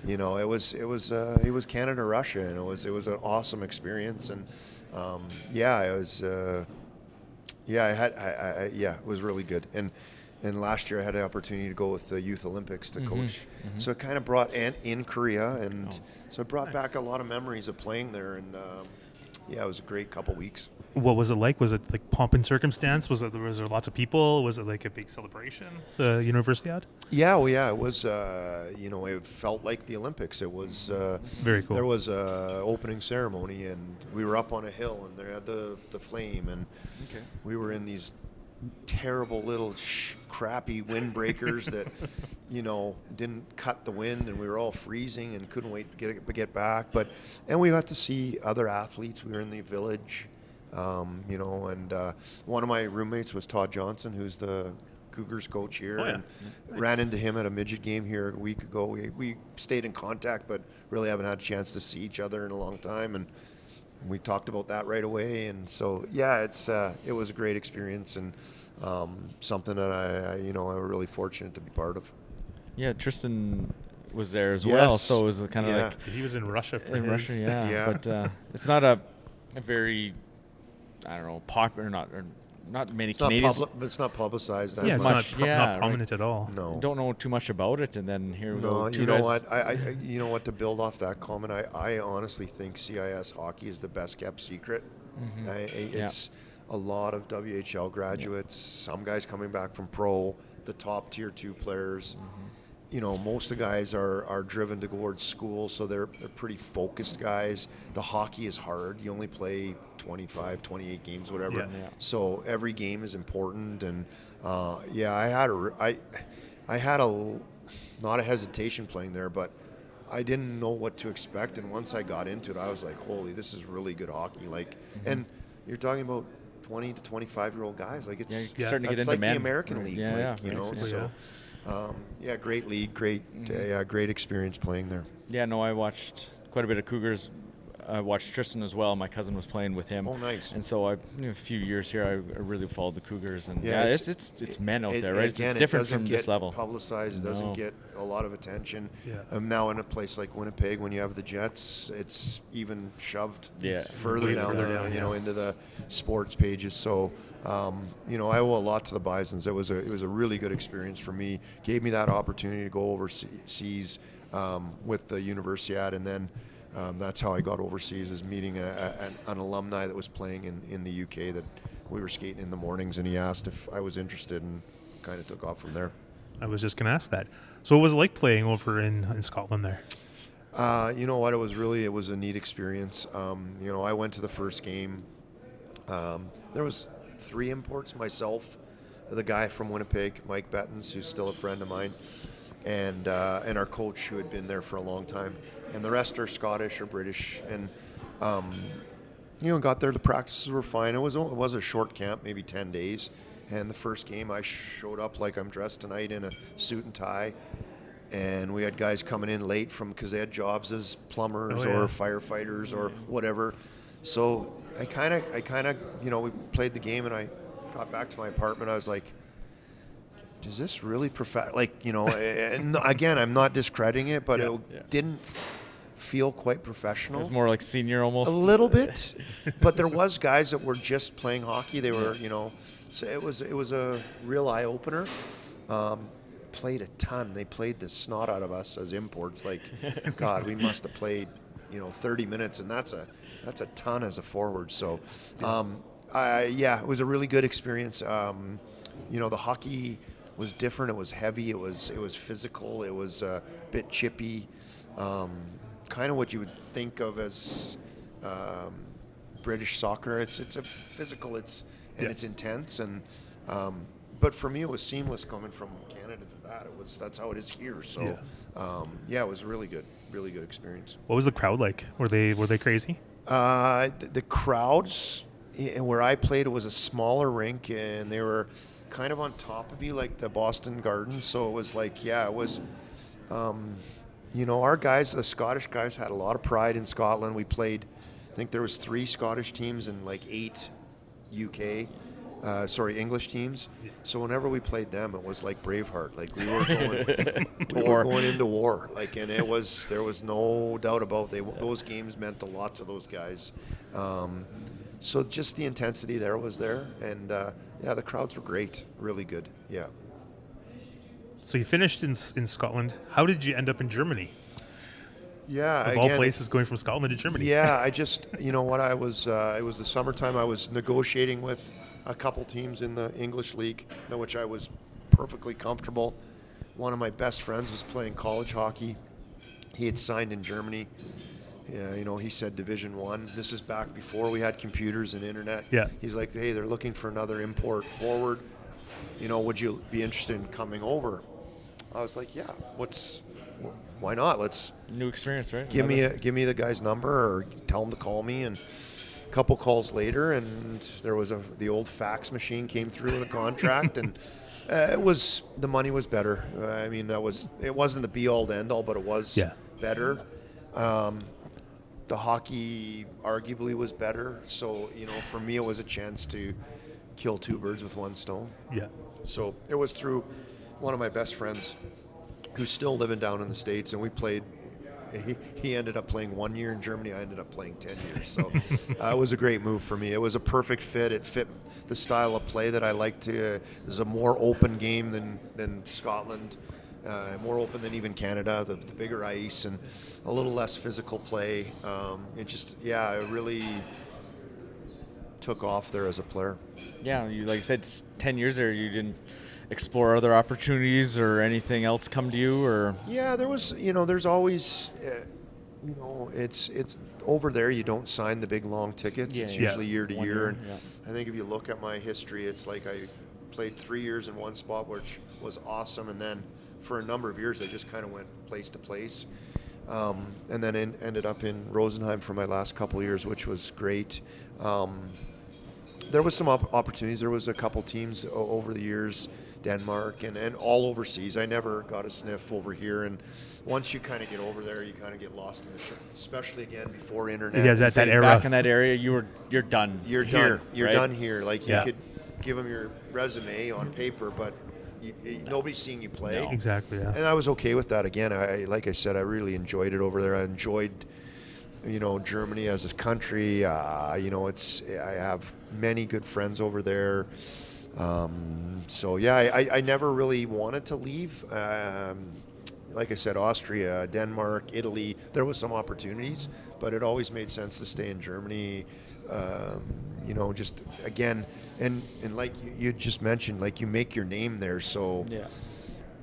S5: it was Canada Russia, and it was an awesome experience, and it was really good. And last year I had the opportunity to go with the Youth Olympics to coach. So it kind of brought in Korea, and so it brought back a lot of memories of playing there. And yeah, it was a great couple weeks.
S6: What was it like? Was it like pomp and circumstance? Was there lots of people? Was it like a big celebration? The Universiade?
S5: Yeah, well, yeah, it was. It felt like the Olympics. It was
S6: Very cool.
S5: There was a opening ceremony, and we were up on a hill, and they had the flame, and we were in these terrible little crappy windbreakers that didn't cut the wind, and we were all freezing and couldn't wait to get back. And we got to see other athletes. We were in the village. And one of my roommates was Todd Johnson, who's the Cougars coach here, and ran into him at a midget game here a week ago. We stayed in contact, but really haven't had a chance to see each other in a long time, and we talked about that right away. And so, yeah, it was a great experience, and something that I was really fortunate to be part of.
S2: Yeah, Tristan was there as well, so it was kind of like
S6: He was in Russia for
S2: in
S6: his.
S2: Russia,
S5: Yeah.
S2: But it's not a very, I don't know, popular, not many Canadians.
S5: It's not publicized that
S6: Yeah, it's
S5: much.
S6: not prominent at all.
S5: No.
S2: Don't know too much about it, and then here we
S5: No,
S2: go.
S5: you know what? You know what? To build off that comment, I honestly think CIS hockey is the best kept secret. It's a lot of WHL graduates, some guys coming back from pro, the top tier 2 players. Most of the guys are driven towards school, so they're pretty focused guys. The hockey is hard. You only play 25, 28 games, whatever.
S6: Yeah.
S5: So every game is important. And I had not a hesitation playing there, but I didn't know what to expect. And once I got into it, I was like, holy, this is really good hockey. And you're talking about 20 to 25-year-old guys. Like it's
S2: starting to get into
S5: like
S2: men.
S5: the American League.
S6: Basically,
S5: Great league, great experience playing there.
S2: Yeah, no, I watched quite a bit of Cougars. I watched Tristan as well. My cousin was playing with him.
S5: Oh, nice.
S2: And so a few years here, I really followed the Cougars. And it's men out there, right? It's
S5: Again,
S2: different
S5: it doesn't
S2: from
S5: get
S2: this level.
S5: publicized. It doesn't get a lot of attention.
S6: Yeah.
S5: Now in a place like Winnipeg, when you have the Jets, it's even shoved further
S6: Way
S5: down,
S6: further down,
S5: into the sports pages. So, I owe a lot to the Bisons. It was a really good experience for me. Gave me that opportunity to go overseas with the Universiade, and then that's how I got overseas, is meeting an alumni that was playing in the UK that we were skating in the mornings, and he asked if I was interested, and kind of took off from there.
S6: I was just going to ask that. So what was it like playing over in Scotland there?
S5: You know what? It was a neat experience. I went to the first game. There was 3 imports, myself, the guy from Winnipeg, Mike Bettens, who's still a friend of mine, and our coach, who had been there for a long time. And the rest are Scottish or British. And, got there. The practices were fine. It was a short camp, maybe 10 days. And the first game, I showed up like I'm dressed tonight in a suit and tie. And we had guys coming in late because they had jobs as plumbers or firefighters or whatever. So I kind of, we played the game, and I got back to my apartment. I was like, is this really and again, I'm not discrediting it, but it didn't feel quite professional.
S2: It was more like senior almost.
S5: A little bit, but there was guys that were just playing hockey. They were, so it was a real eye opener. Played a ton. They played the snot out of us as imports. Like, God, we must have played, 30 minutes, and that's a ton as a forward. So, it was a really good experience. The hockey was different. It was heavy. It was physical. It was a bit chippy. Kind of what you would think of as British soccer. It's a physical. It's intense. And but for me, it was seamless coming from Canada to that. That's how it is here. So it was really good experience.
S6: What was the crowd like? Were they crazy?
S5: The crowds where I played, it was a smaller rink, and they were kind of on top of you, like the Boston Gardens. So it was like, it was, our guys, the Scottish guys, had a lot of pride in Scotland. We played, I think there was 3 Scottish teams and like 8 English teams. So whenever we played them, it was like Braveheart. Like we were going into war. Like, and there was no doubt about those games meant a lot to those guys. So just the intensity there was there, and the crowds were great, really good. Yeah.
S6: So you finished in Scotland. How did you end up in Germany?
S5: Yeah,
S6: Of all
S5: again,
S6: places, going from Scotland to Germany.
S5: Yeah, I just, you know what, it was the summertime. I was negotiating with a couple teams in the English league, in which I was perfectly comfortable. One of my best friends was playing college hockey. He had signed in Germany. Yeah, you know, he said Division One. This is back before we had computers and internet.
S6: Yeah.
S5: He's like, hey, they're looking for another import forward. You know, would you be interested in coming over? I was like, yeah. Why not? Let's
S2: New experience, right?
S5: give me the guy's number or tell him to call me. And a couple calls later, and there was the old fax machine came through with a contract, and the money was better. I mean, it wasn't the be all end all, but it was better. The hockey arguably was better. So, you know, for me, it was a chance to kill two birds with one stone.
S6: Yeah.
S5: So it was through one of my best friends who's still living down in the States, and we played. He ended up playing 1 year in Germany. I ended up playing 10 years. So it was a great move for me. It was a perfect fit. It fit the style of play that I like to. There's a more open game than Scotland, more open than even Canada, the bigger ice, and a little less physical play. It really took off there as a player.
S2: Yeah, you like you said, 10 years there. You didn't explore other opportunities or anything else come to you, or?
S5: Yeah, there was. You know, there's always. You know, it's over there. You don't sign the big long tickets. It's usually year to year. And I think if you look at my history, it's like I played 3 years in one spot, which was awesome, and then for a number of years I just kind of went place to place. And then ended up in Rosenheim for my last couple of years, which was great. There was some opportunities. There was a couple teams over the years, Denmark and all overseas. I never got a sniff over here. And once you kind of get over there, you kind of get lost in the show, especially again before internet.
S6: Yeah, that era.
S2: Back in that area, you're done.
S5: You're
S2: here,
S5: done. You're
S2: right?
S5: done here. Like you could give them your resume on paper, but nobody's seeing you play.
S2: No.
S6: Exactly. Yeah.
S5: And I was okay with that. Again, like I said, I really enjoyed it over there. I enjoyed, you know, Germany as a country. You know, I have many good friends over there. So yeah, I never really wanted to leave. Like I said, Austria, Denmark, Italy, there was some opportunities, but it always made sense to stay in Germany. You know, just again, and like you just mentioned, like you make your name there. So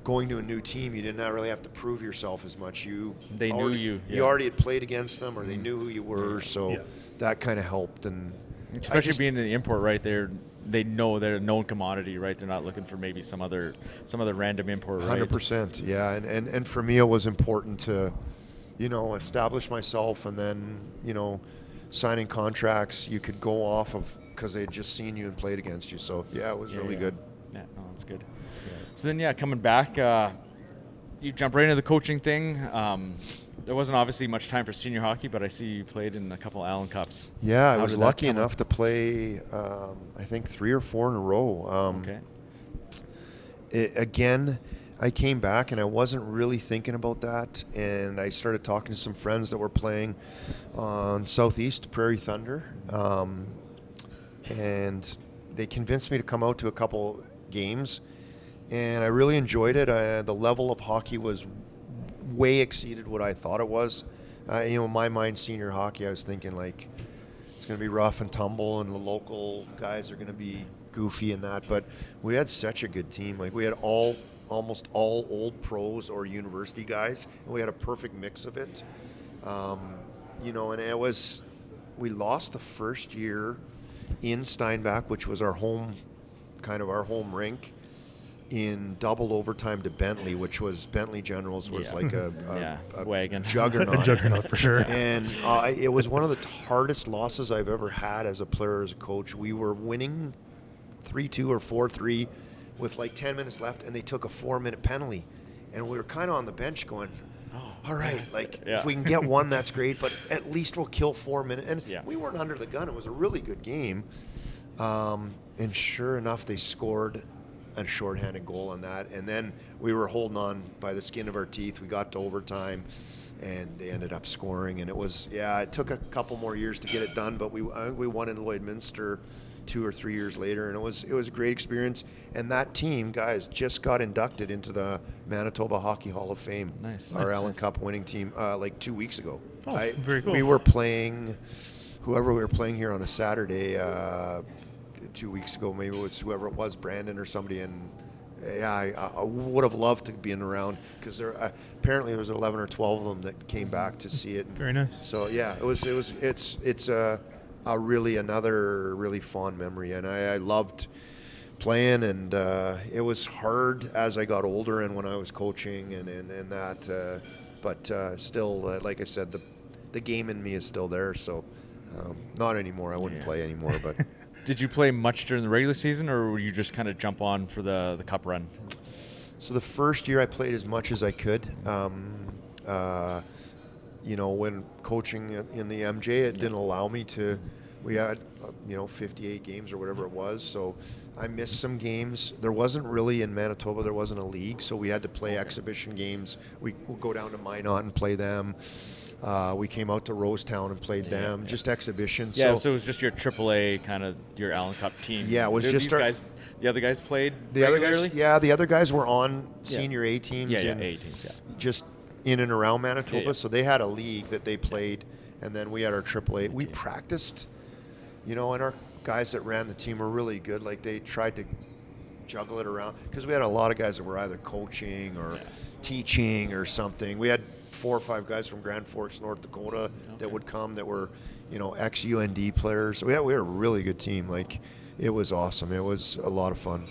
S5: going to a new team, you did not really have to prove yourself as much.
S2: They knew you.
S5: You already had played against them, or they knew who you were. So that kind of helped. And
S2: especially being in the import right there, they know they're a known commodity, right? They're not looking for maybe some other random import, right?
S5: 100%, yeah. And for me, it was important to, you know, establish myself, and then, you know, signing contracts you could go off of because they had just seen you and played against you. So yeah, it was really good.
S2: Yeah, no, that's good. So then, coming back, you jump right into the coaching thing. There wasn't obviously much time for senior hockey, but I see you played in a couple Allen Cups.
S5: Yeah, I
S2: How
S5: was
S2: did that
S5: lucky
S2: come
S5: enough to play, I think 3 or 4 in a row.
S2: Okay.
S5: Again, I came back and I wasn't really thinking about that, and I started talking to some friends that were playing on Southeast Prairie Thunder, and they convinced me to come out to a couple games, and I really enjoyed it. The level of hockey was way exceeded what I thought it was. You know, in my mind, senior hockey, I was thinking like it's going to be rough and tumble, and the local guys are going to be goofy and that. But we had such a good team. Like we had almost all old pros or university guys, and we had a perfect mix of it. You know, and we lost the first year in Steinbach, which was our home rink, in double overtime to Bentley, which was Bentley Generals was like a
S2: wagon
S5: juggernaut.
S6: A juggernaut for sure.
S5: And it was one of the hardest losses I've ever had as a player, as a coach. We were winning 3-2 or 4-3 with like 10 minutes left, and they took a 4-minute penalty, and we were kind of on the bench going, all right, like if we can get one, that's great, but at least we'll kill 4 minutes. And we weren't under the gun. It was a really good game. And sure enough, they scored a shorthanded goal on that, and then we were holding on by the skin of our teeth. We got to overtime, and they ended up scoring, and it took a couple more years to get it done, but we won in Lloydminster 2 or 3 years later, and it was a great experience. And that team, guys, just got inducted into the Manitoba Hockey Hall of Fame.
S2: Nice.
S5: Our
S2: Nice,
S5: Allen
S2: nice.
S5: Cup winning team, like 2 weeks ago.
S6: Oh, very cool.
S5: We were playing, whoever we were playing here on a Saturday 2 weeks ago. Maybe it was whoever it was, Brandon or somebody, and yeah, I would have loved to be in the round because there apparently there was 11 or 12 of them that came back to see it.
S6: Very nice.
S5: So yeah, it's a really another really fond memory, and I loved playing, and it was hard as I got older and when I was coaching and that, but still, like I said, the game in me is still there. So not anymore. I wouldn't play anymore, but.
S2: Did you play much during the regular season, or were you just kind of jump on for the cup run?
S5: So the first year I played as much as I could. When coaching in the MJ, it didn't allow me to. We had 58 games or whatever it was, so I missed some games. There wasn't really in Manitoba. There wasn't a league, so we had to play exhibition games. We would go down to Minot and play them. We came out to Rosetown and played them, just exhibitions.
S2: Yeah, so it was just your AAA kind of your Allen Cup team.
S5: Yeah, it was
S2: Did
S5: just
S2: these
S5: our-
S2: guys. The other guys played
S5: the other
S2: regularly.
S5: guys, the other guys were on senior A teams.
S2: Yeah,
S5: and
S2: A teams. Yeah.
S5: just in and around Manitoba.
S2: Yeah.
S5: So they had a league that they played, and then we had our AAA. We practiced, and our guys that ran the team were really good. Like they tried to juggle it around because we had a lot of guys that were either coaching or teaching or something. We had 4 or 5 guys from Grand Forks, North Dakota that would come that were, ex-UND players. So we were a really good team. Like it was awesome. It was a lot of fun.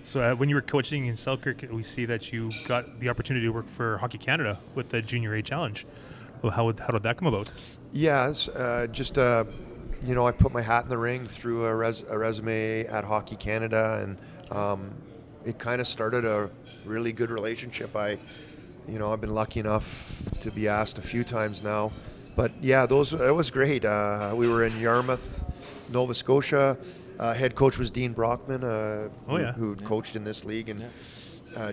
S6: So when you were coaching in Selkirk, we see that you got the opportunity to work for Hockey Canada with the Junior A Challenge. Well, how did that come about?
S5: Yeah, it's, I put my hat in the ring through a resume at Hockey Canada, and it kind of started a really good relationship. I've been lucky enough to be asked a few times now, but yeah, it was great. We were in Yarmouth, Nova Scotia. Head coach was Dean Brockman, who coached in this league, and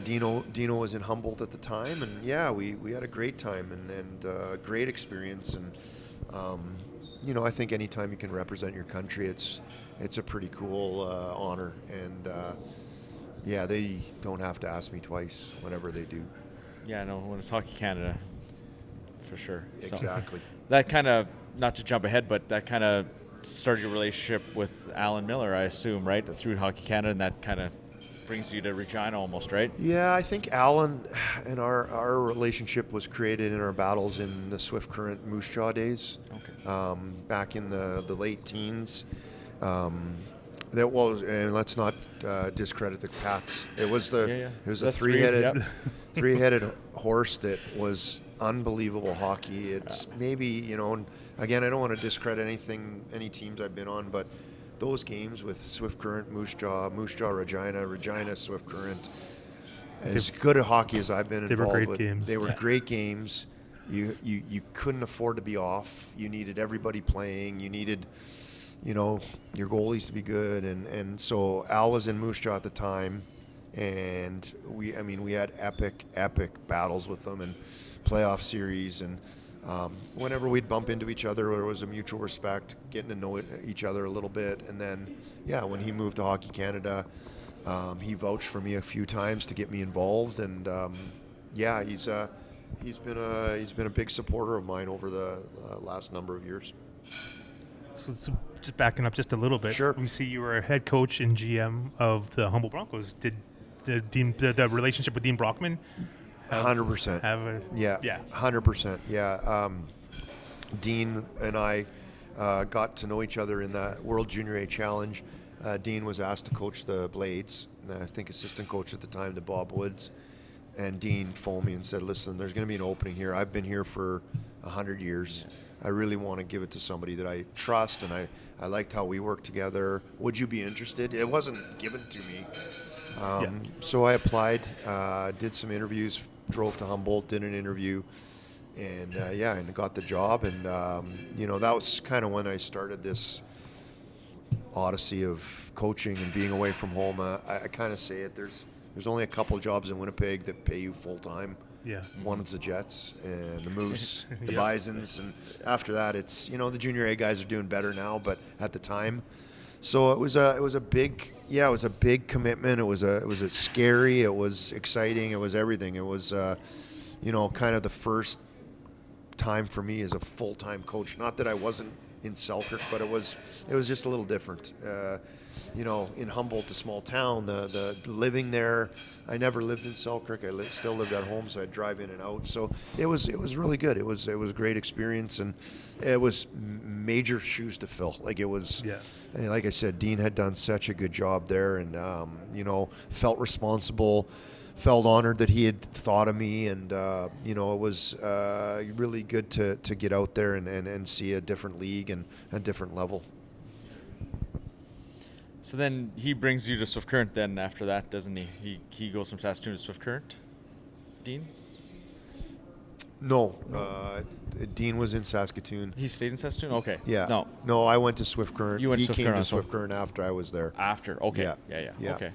S5: Dino was in Humboldt at the time, and we had a great time and great experience, and I think anytime you can represent your country, it's a pretty cool honor, and they don't have to ask me twice whenever they do.
S2: Yeah, no, when it's Hockey Canada, for sure.
S5: Exactly.
S2: So that kind of, not to jump ahead, but that kind of started your relationship with Alan Miller, I assume, right? Through Hockey Canada, and that kind of brings you to Regina almost, right?
S5: Yeah, I think Alan and our relationship was created in our battles in the Swift Current Moose Jaw days.
S2: Okay.
S5: Back in the late teens. That was, and let's not discredit the Pats. It was it was a three-headed horse that was unbelievable hockey. It's maybe, and again, I don't want to discredit any teams I've been on, but those games with Swift Current, Moose Jaw, Regina, Swift Current, as good a hockey as I've been involved with.
S6: They were great games.
S5: They were great games. You couldn't afford to be off. You needed everybody playing. You needed, your goalies to be good. And so Al was in Moose Jaw at the time, and we had epic battles with them and playoff series, and whenever we'd bump into each other, there was a mutual respect, getting to know each other a little bit. And then, when he moved to Hockey Canada, he vouched for me a few times to get me involved. And he's been a big supporter of mine over the last number of years.
S6: So just backing up just a little bit.
S5: Sure.
S6: We see you were a head coach and GM of the Humboldt Broncos. Did the relationship with Dean Brockman
S5: 100%. 100%. Yeah. Dean and I got to know each other in the World Junior A Challenge. Dean was asked to coach the Blades, I think assistant coach at the time to Bob Woods. And Dean phoned me and said, listen, there's going to be an opening here. I've been here for 100 years. I really want to give it to somebody that I trust, and I liked how we worked together. Would you be interested? It wasn't given to me. So I applied, did some interviews, drove to Humboldt, did an interview, and and got the job. And that was kind of when I started this odyssey of coaching and being away from home. I kind of say it. There's only a couple jobs in Winnipeg that pay you full time
S6: Yeah.
S5: One of the Jets and the Moose, the
S6: Yeah.
S5: Bisons, and after that, it's the junior A guys are doing better now, but at the time, so it was a big commitment. It was a scary, it was exciting, it was everything. It was kind of the first time for me as a full-time coach. Not that I wasn't in Selkirk, but it was just a little different. In Humboldt, a small town, the living there. I never lived in Selkirk. I still lived at home, so I'd drive in and out. So it was really good. It was a great experience, and it was major shoes to fill. Like it was, like I said, Dean had done such a good job there, and felt responsible. Felt honored that he had thought of me, and it was really good to get out there and see a different league and a different level.
S2: So then he brings you to Swift Current then after that, doesn't he? He goes from Saskatoon to Swift Current, Dean?
S5: No, Dean was in Saskatoon.
S2: He stayed in Saskatoon? Okay.
S5: Yeah. No, I went to Swift Current.
S2: You went
S5: he
S2: to Swift
S5: came
S2: Current
S5: to
S2: also.
S5: Swift Current after I was there.
S2: After, okay. Yeah. Okay.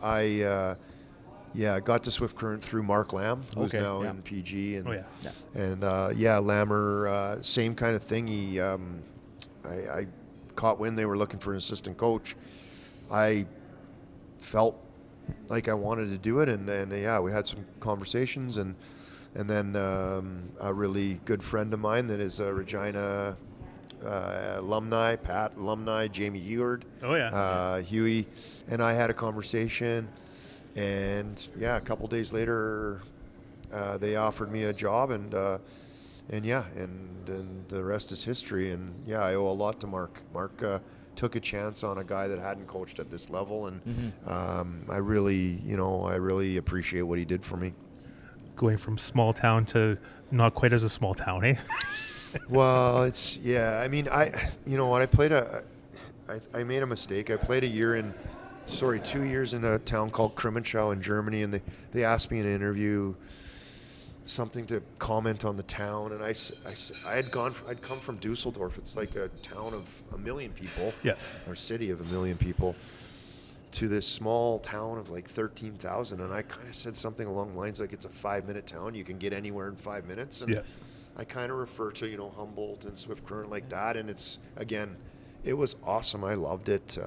S5: I got to Swift Current through Mark Lamb, who's now in PG. And, Lammer, same kind of thing. He, I caught wind they were looking for an assistant coach. I felt like I wanted to do it, and we had some conversations, and then a really good friend of mine that is a Regina alumni, Jamie Heward. Huey and I had a conversation, and a couple days later, they offered me a job, and the rest is history. And I owe a lot to Mark. Mark took a chance on a guy that hadn't coached at this level, and I really appreciate what he did for me.
S6: Going from small town to not quite as a small town, eh?
S5: Well, it's I mean, I played I made a mistake. I played 2 years in a town called Krimenschau in Germany, and they asked me in an interview something to comment on the town, and I'd come from Dusseldorf. It's like a town of 1 million people, or city of 1 million people, to this small town of like 13,000, and I kind of said something along the lines like it's a 5-minute town. You can get anywhere in 5 minutes, and I kind of refer to Humboldt and Swift Current like that, and it was awesome. I loved it.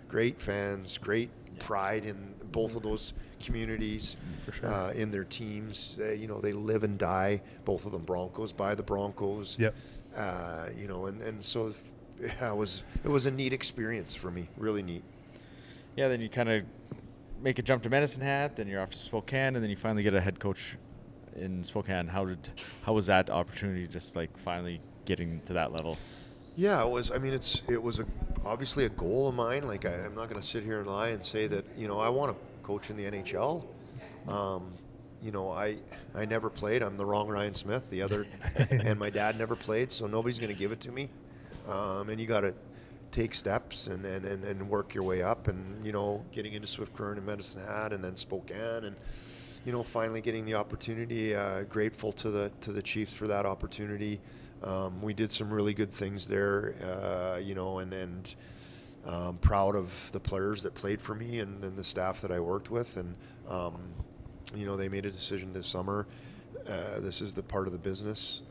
S5: Great fans, great pride in both of those communities,
S6: for sure.
S5: in their teams. They live and die, both of them Broncos, by the Broncos. And so it was a neat experience for me, really neat.
S2: Yeah, then you kind of make a jump to Medicine Hat, then you're off to Spokane, and then you finally get a head coach in Spokane. How was that opportunity, just like finally getting to that level?
S5: Yeah, it was. I mean, it was obviously a goal of mine. Like I'm not going to sit here and lie and say that I want to coach in the NHL. I never played. I'm the wrong Ryan Smith. The other, and my dad never played, so nobody's going to give it to me. And you got to take steps and work your way up. And getting into Swift Current and Medicine Hat, and then Spokane, and finally getting the opportunity. Grateful to the Chiefs for that opportunity. We did some really good things there, and proud of the players that played for me and the staff that I worked with. And, they made a decision this summer. This is the part of the business,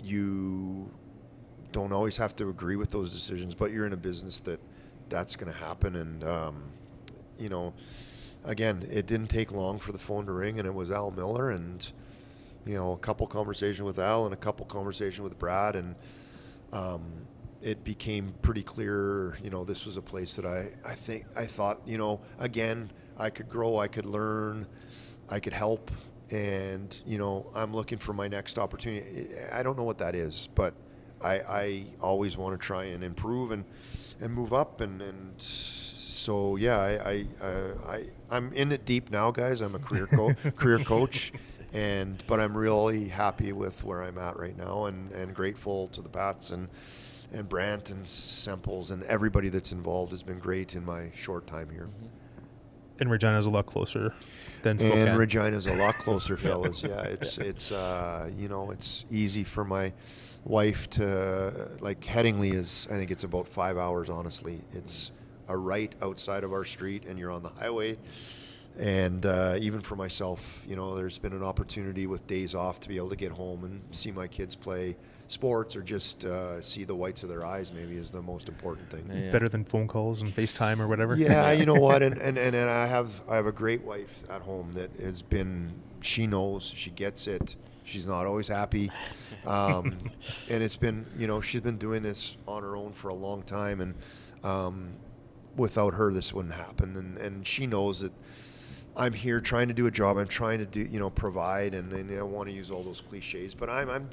S5: you don't always have to agree with those decisions, but you're in a business that's going to happen. And, again, it didn't take long for the phone to ring, and it was Al Miller, and a couple conversations with Al and a couple conversations with Brad, and it became pretty clear. This was a place that I thought, again, I could grow, I could learn, I could help, and I'm looking for my next opportunity. I don't know what that is, but I always want to try and improve and move up, and so I'm in it deep now, guys. I'm a career coach, but I'm really happy with where I'm at right now, and grateful to the Pats and Brant and Semples and everybody that's involved has been great in my short time here.
S6: And Regina's a lot closer than Spokane.
S5: And Regina's a lot closer, fellas. Yeah, it's it's easy for my wife to, like, Headingley is, I think it's about 5 hours, honestly. It's a right outside of our street and you're on the highway. And even for myself, you know, there's been an opportunity with days off to be able to get home and see my kids play sports or just see the whites of their eyes maybe is the most important thing.
S2: Yeah.
S6: Better than phone calls and FaceTime or whatever.
S5: Yeah, you know what? And I have a great wife at home that has been, she knows, she gets it. She's not always happy. And it's been, you know, she's been doing this on her own for a long time. And without her, this wouldn't happen. And she knows that I'm here trying to do a job. I'm trying to do, you know, provide, and I want to use all those cliches, but I'm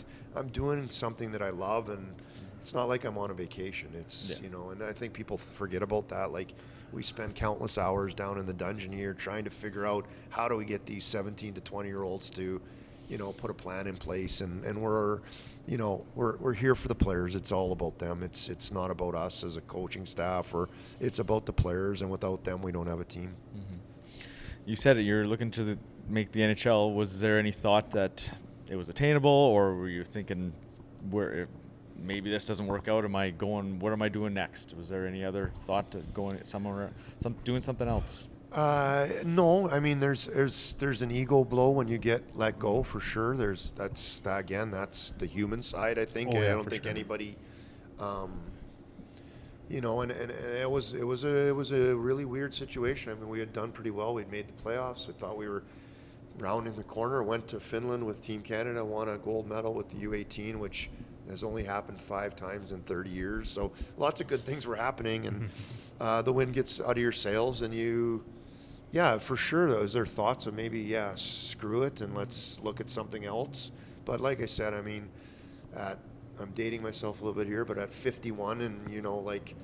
S5: doing something that I love, and it's not like I'm on a vacation. It's, you know, and I think people forget about that. Like, we spend countless hours down in the dungeon here trying to figure out how do we get these 17 to 20-year-olds to, you know, put a plan in place, and we're, you know, we're here for the players. It's all about them. It's not about us as a coaching staff, or it's about the players, and without them, we don't have a team.
S2: Mm-hmm. You said it, you're looking to make the NHL. Was there any thought that it was attainable, or were you thinking, where maybe this doesn't work out? Am I going? What am I doing next? Was there any other thought to going somewhere, doing something else?
S5: No, I mean there's an ego blow when you get let go, for sure. That's the human side, I think.
S6: Oh, yeah,
S5: I don't think anybody. You know, and it was a really weird situation. I mean, we had done pretty well. We'd made the playoffs. I thought we were rounding the corner. Went to Finland with Team Canada, won a gold medal with the U18, which has only happened 5 times in 30 years. So lots of good things were happening, and the wind gets out of your sails, and for sure. Was there thoughts of maybe, screw it and let's look at something else? But like I said, I mean, I'm dating myself a little bit here, but at 51, and, you know, like,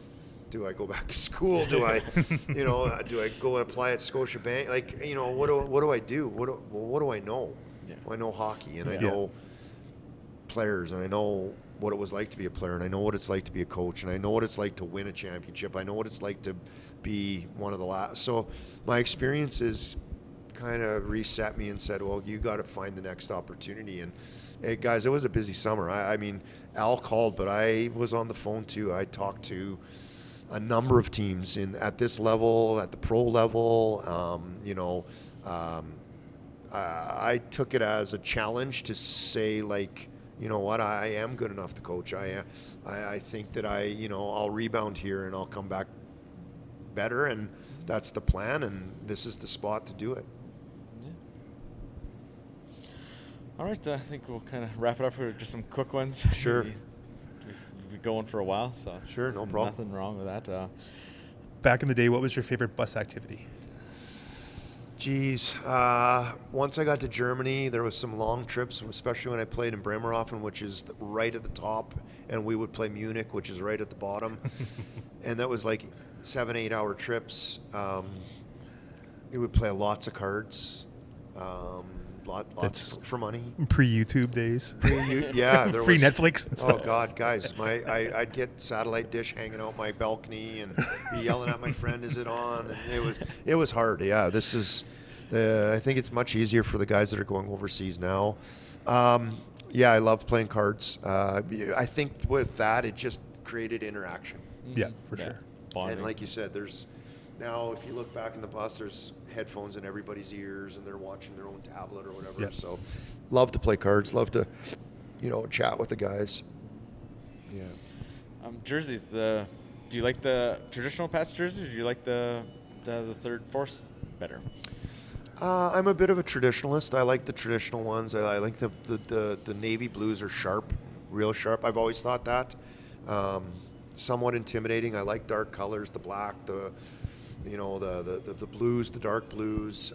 S5: do I go back to school? Do I, you know, do I go and apply at Scotiabank? Like, you know, what do I do? What do I know?
S2: Yeah.
S5: I know hockey, and I know players, and I know what it was like to be a player, and I know what it's like to be a coach, and I know what it's like to win a championship. I know what it's like to be one of the last. So my experiences kind of reset me and said, well, you got to find the next opportunity. And hey, guys, it was a busy summer. I mean, Al called, but I was on the phone too. I talked to a number of teams at this level, at the pro level. You know, I took it as a challenge to say, like, you know what, I am good enough to coach. I think that I'll rebound here and I'll come back better, and that's the plan, and this is the spot to do it.
S2: All right, I think we'll kind of wrap it up for just some quick ones.
S5: Sure.
S2: We've been going for a while, so
S5: sure, no problem.
S2: Nothing wrong with that.
S6: Back in the day, what was your favorite bus activity?
S5: Geez, once I got to Germany, there was some long trips, especially when I played in Bremerhaven, which is right at the top, and we would play Munich, which is right at the bottom. And that was like 7-8 hour trips. We would play lots of cards. Lots for money.
S6: Pre-YouTube days.
S5: Yeah, there
S6: Free
S5: was
S6: Netflix and stuff.
S5: Oh God, guys, I'd get satellite dish hanging out my balcony and be yelling at my friend, "Is it on?" And it was hard. Yeah, this is. I think it's much easier for the guys that are going overseas now. I love playing cards. I think with that, it just created interaction.
S6: Yeah, for sure.
S2: Bonding.
S5: And like you said, there's now, if you look back in the bus, there's headphones in everybody's ears, and they're watching their own tablet or whatever.
S6: Yep.
S5: So, love to play cards. Love to, chat with the guys. Yeah.
S2: Jerseys. Do you like the traditional Pats jerseys, or do you like the third force better?
S5: I'm a bit of a traditionalist. I like the traditional ones. I like the navy blues are sharp, real sharp. I've always thought that. Somewhat intimidating. I like dark colors, the black, the blues, the dark blues.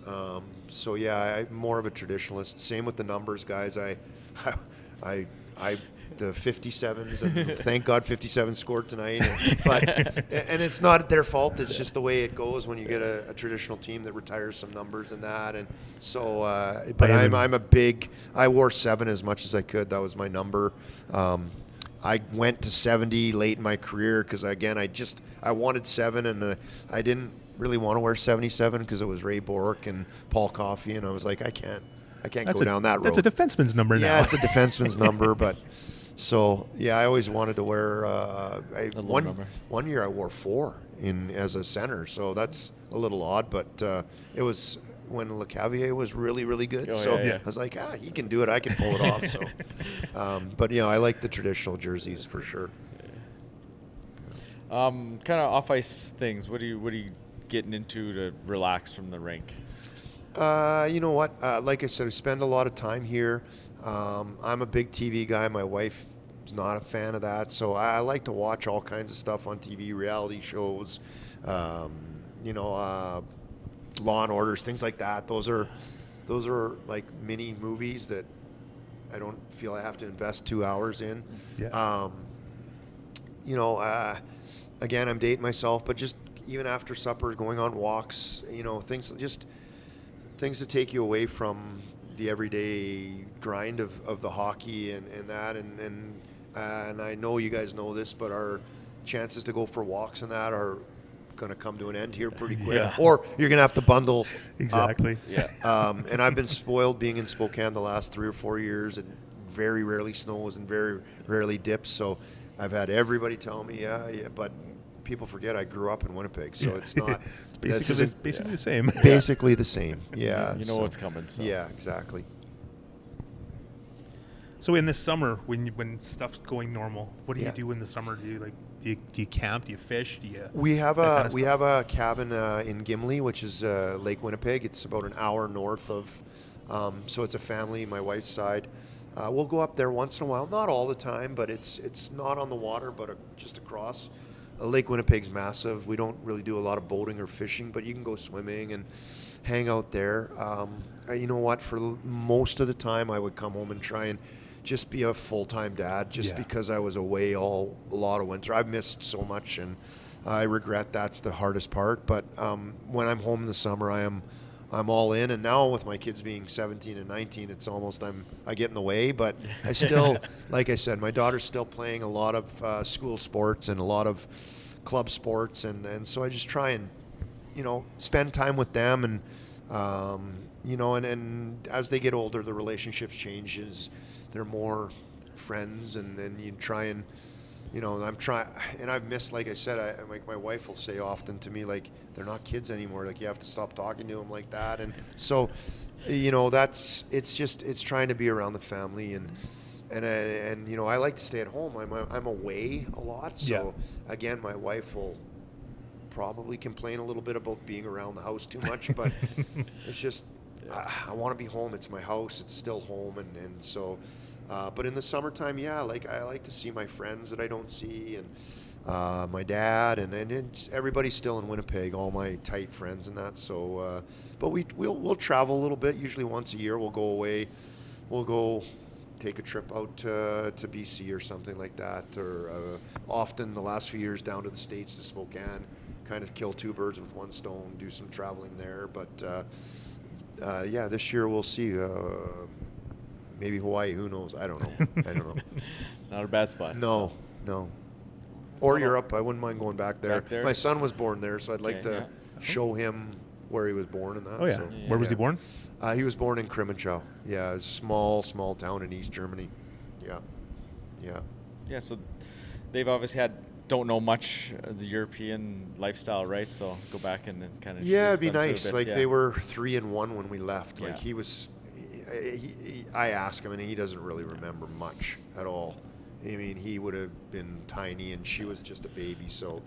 S5: So yeah, I'm more of a traditionalist. Same with the numbers, guys. I the 57s, and thank God 57 scored tonight. And it's not their fault. It's just the way it goes when you get a traditional team that retires some numbers and that. And so, but I'm a big. I wore 7 as much as I could. That was my number. I went to 70 late in my career because, again, I wanted 7, and I didn't really want to wear 77 because it was Ray Bork and Paul Coffey, and I was like, I can't go down that road.
S6: That's a defenseman's number now.
S5: Yeah, it's a defenseman's number, but so yeah, I always wanted to wear. One year I wore 4 in as a center. So that's a little odd, but it was when LeCavier was really, really good.
S2: Oh,
S5: So
S2: yeah.
S5: I was like, he can do it. I can pull it off. So, but I like the traditional jerseys for sure.
S2: Kind of off ice things. What are you getting into to relax from the rink?
S5: You know what? Like I said, we spend a lot of time here. I'm a big TV guy. My wife is not a fan of that, so I like to watch all kinds of stuff on TV, reality shows, Law and Orders, things like that. Those are like mini movies that I don't feel I have to invest 2 hours in.
S6: Yeah.
S5: Again, I'm dating myself, but just even after supper, going on walks, things to take you away from the everyday grind of the hockey and that. And I know you guys know this, but our chances to go for walks and that are going to come to an end here pretty quick.
S6: Yeah.
S5: Or you're going to have to bundle
S6: Exactly.
S5: up.
S2: Yeah.
S5: And I've been spoiled being in Spokane the last 3 or 4 years. It very rarely snows and very rarely dips. So I've had everybody tell me, yeah, but people forget I grew up in Winnipeg, so it's not
S6: Basically the same.
S5: basically the same. Yeah,
S2: You know what's coming. So.
S5: Yeah, exactly.
S6: So in the summer, when stuff's going normal, what do
S5: Yeah.
S6: you do in the summer? Do you camp? Do you fish? Do you?
S5: We have
S6: that kind of
S5: we
S6: stuff?
S5: have a cabin in Gimli, which is Lake Winnipeg. It's about an hour north of, so it's a family, my wife's side. We'll go up there once in a while, not all the time, but it's not on the water, but just across. Lake Winnipeg's massive. We don't really do a lot of boating or fishing, but you can go swimming and hang out there. You know what? For most of the time, I would come home and try and just be a full-time dad, just because I was away a lot of winter. I've missed so much, and I regret that's the hardest part. But when I'm home in the summer, I'm all in. And now with my kids being 17 and 19, it's almost I get in the way. But I still, like I said, my daughter's still playing a lot of school sports and a lot of club sports, and so I just try and spend time with them, and and as they get older, the relationships changes. They're more friends, and you try and I'm trying, and I've missed, like I said, my wife will say often to me, like, they're not kids anymore, like you have to stop talking to them like that. And so it's trying to be around the family, and I like to stay at home. I'm away a lot, so again, my wife will probably complain a little bit about being around the house too much, but it's just I want to be home. It's my house. It's still home, and so. But in the summertime, I like to see my friends that I don't see, and my dad, and everybody's still in Winnipeg, all my tight friends and that. So, but we'll travel a little bit. Usually once a year, we'll go away. We'll go take a trip out to BC or something like that, or often the last few years down to the States, to Spokane, kind of kill 2 birds with 1 stone, do some traveling there. But this year we'll see. Maybe Hawaii, who knows? I don't know.
S2: It's not a bad spot.
S5: No. Or Europe. I wouldn't mind going back there.
S2: Back there?
S5: My son was born there, so I'd like
S2: Okay,
S5: to show him where he was born and that.
S6: Oh yeah.
S5: So,
S6: Where was he born?
S5: He was born in Krimenschau. Yeah, a small town in East Germany. Yeah.
S2: Yeah, so they've obviously don't know much of the European lifestyle, right? So go back and kind of
S5: It'd be nice. Like they were 3-1 when we left. Like
S2: Yeah.
S5: he was. I asked him, and he doesn't really remember much at all. I mean, he would have been tiny, and she was just a baby. So,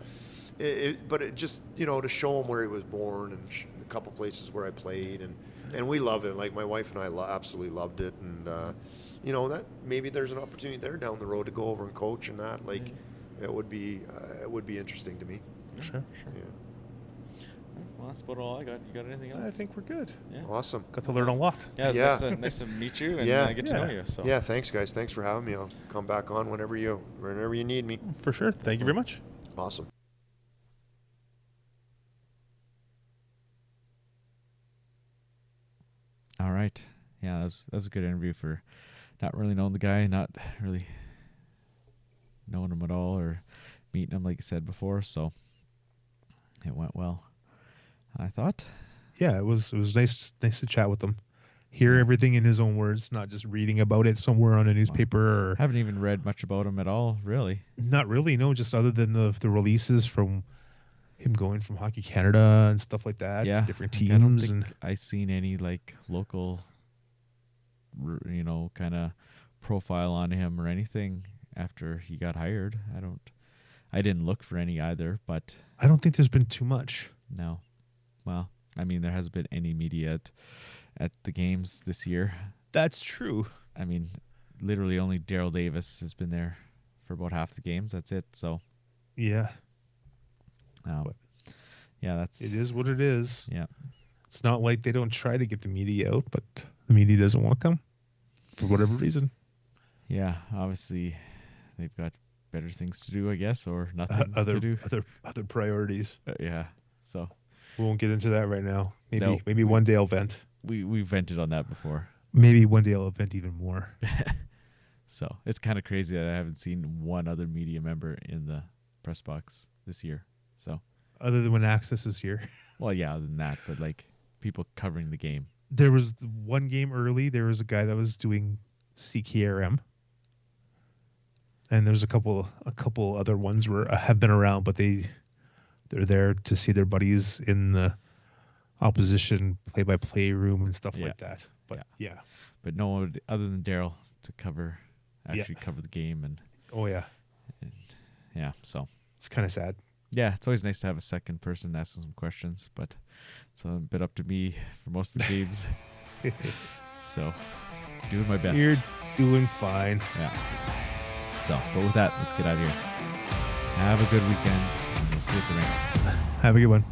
S5: but it just to show him where he was born, and a couple places where I played, and we love it. Like my wife and I absolutely loved it, and that maybe there's an opportunity there down the road to go over and coach and that. Like, it would be interesting to me.
S6: Sure.
S5: Yeah.
S2: Well, that's about all I got. You got anything else?
S6: I think we're good.
S2: Yeah.
S5: Awesome.
S6: Got to learn a lot.
S2: Yeah, it's nice to meet you and get to know
S6: Yeah.
S2: you. So.
S5: Yeah, thanks guys. Thanks for having me. I'll come back on whenever you need me.
S6: For sure. Thank you very much.
S5: Awesome.
S2: All right. Yeah, that was a good interview for not really knowing the guy, not really knowing him at all or meeting him, like you said before. So it went well, I thought.
S3: Yeah, it was nice to chat with him, hear everything in his own words, not just reading about it somewhere on a newspaper. Or
S2: Haven't even read much about him at all, really.
S3: not really, no, just other than the releases from him going from Hockey Canada and stuff like that
S2: Yeah,
S3: to different
S2: like, I don't
S3: teams.
S2: think
S3: And
S2: I seen any like local, kind of profile on him or anything after he got hired. I didn't look for any either, but
S3: I don't think there's been too much.
S2: no. Well, I mean, there hasn't been any media at the games this year.
S3: That's true.
S2: I mean, literally only Daryl Davis has been there for about half the games. That's it. So,
S3: Yeah,
S2: um, yeah, that's
S3: it is what it is.
S2: Yeah,
S3: It's not like they don't try to get the media out, but the media doesn't want to come for whatever reason.
S2: yeah. Obviously, they've got better things to do, I guess, or nothing to do.
S3: Other priorities.
S2: Yeah. So
S3: We won't get into that right now.
S2: No.
S3: Maybe one day I'll vent.
S2: we vented on that before.
S3: Maybe one day I'll vent even more.
S2: So it's kind of crazy that I haven't seen one other media member in the press box this year. So,
S3: Other than when Access is here.
S2: well, yeah, other than that, but like people covering the game.
S3: There was one game early. There was a guy that was doing CKRM, and there's a couple other ones have been around, but they're there to see their buddies in the opposition play-by-play room and stuff
S2: Yeah.
S3: like that. But yeah.
S2: But no one other than Daryl to cover the game and
S3: Oh yeah,
S2: yeah. So
S3: it's kind of sad.
S2: yeah, it's always nice to have a second person asking some questions, but it's a bit up to me for most of the games. So doing my best.
S3: You're doing fine.
S2: Yeah. So, but with that, let's get out of here. Have a good weekend, and we'll see you at the rink.
S3: Have a good one.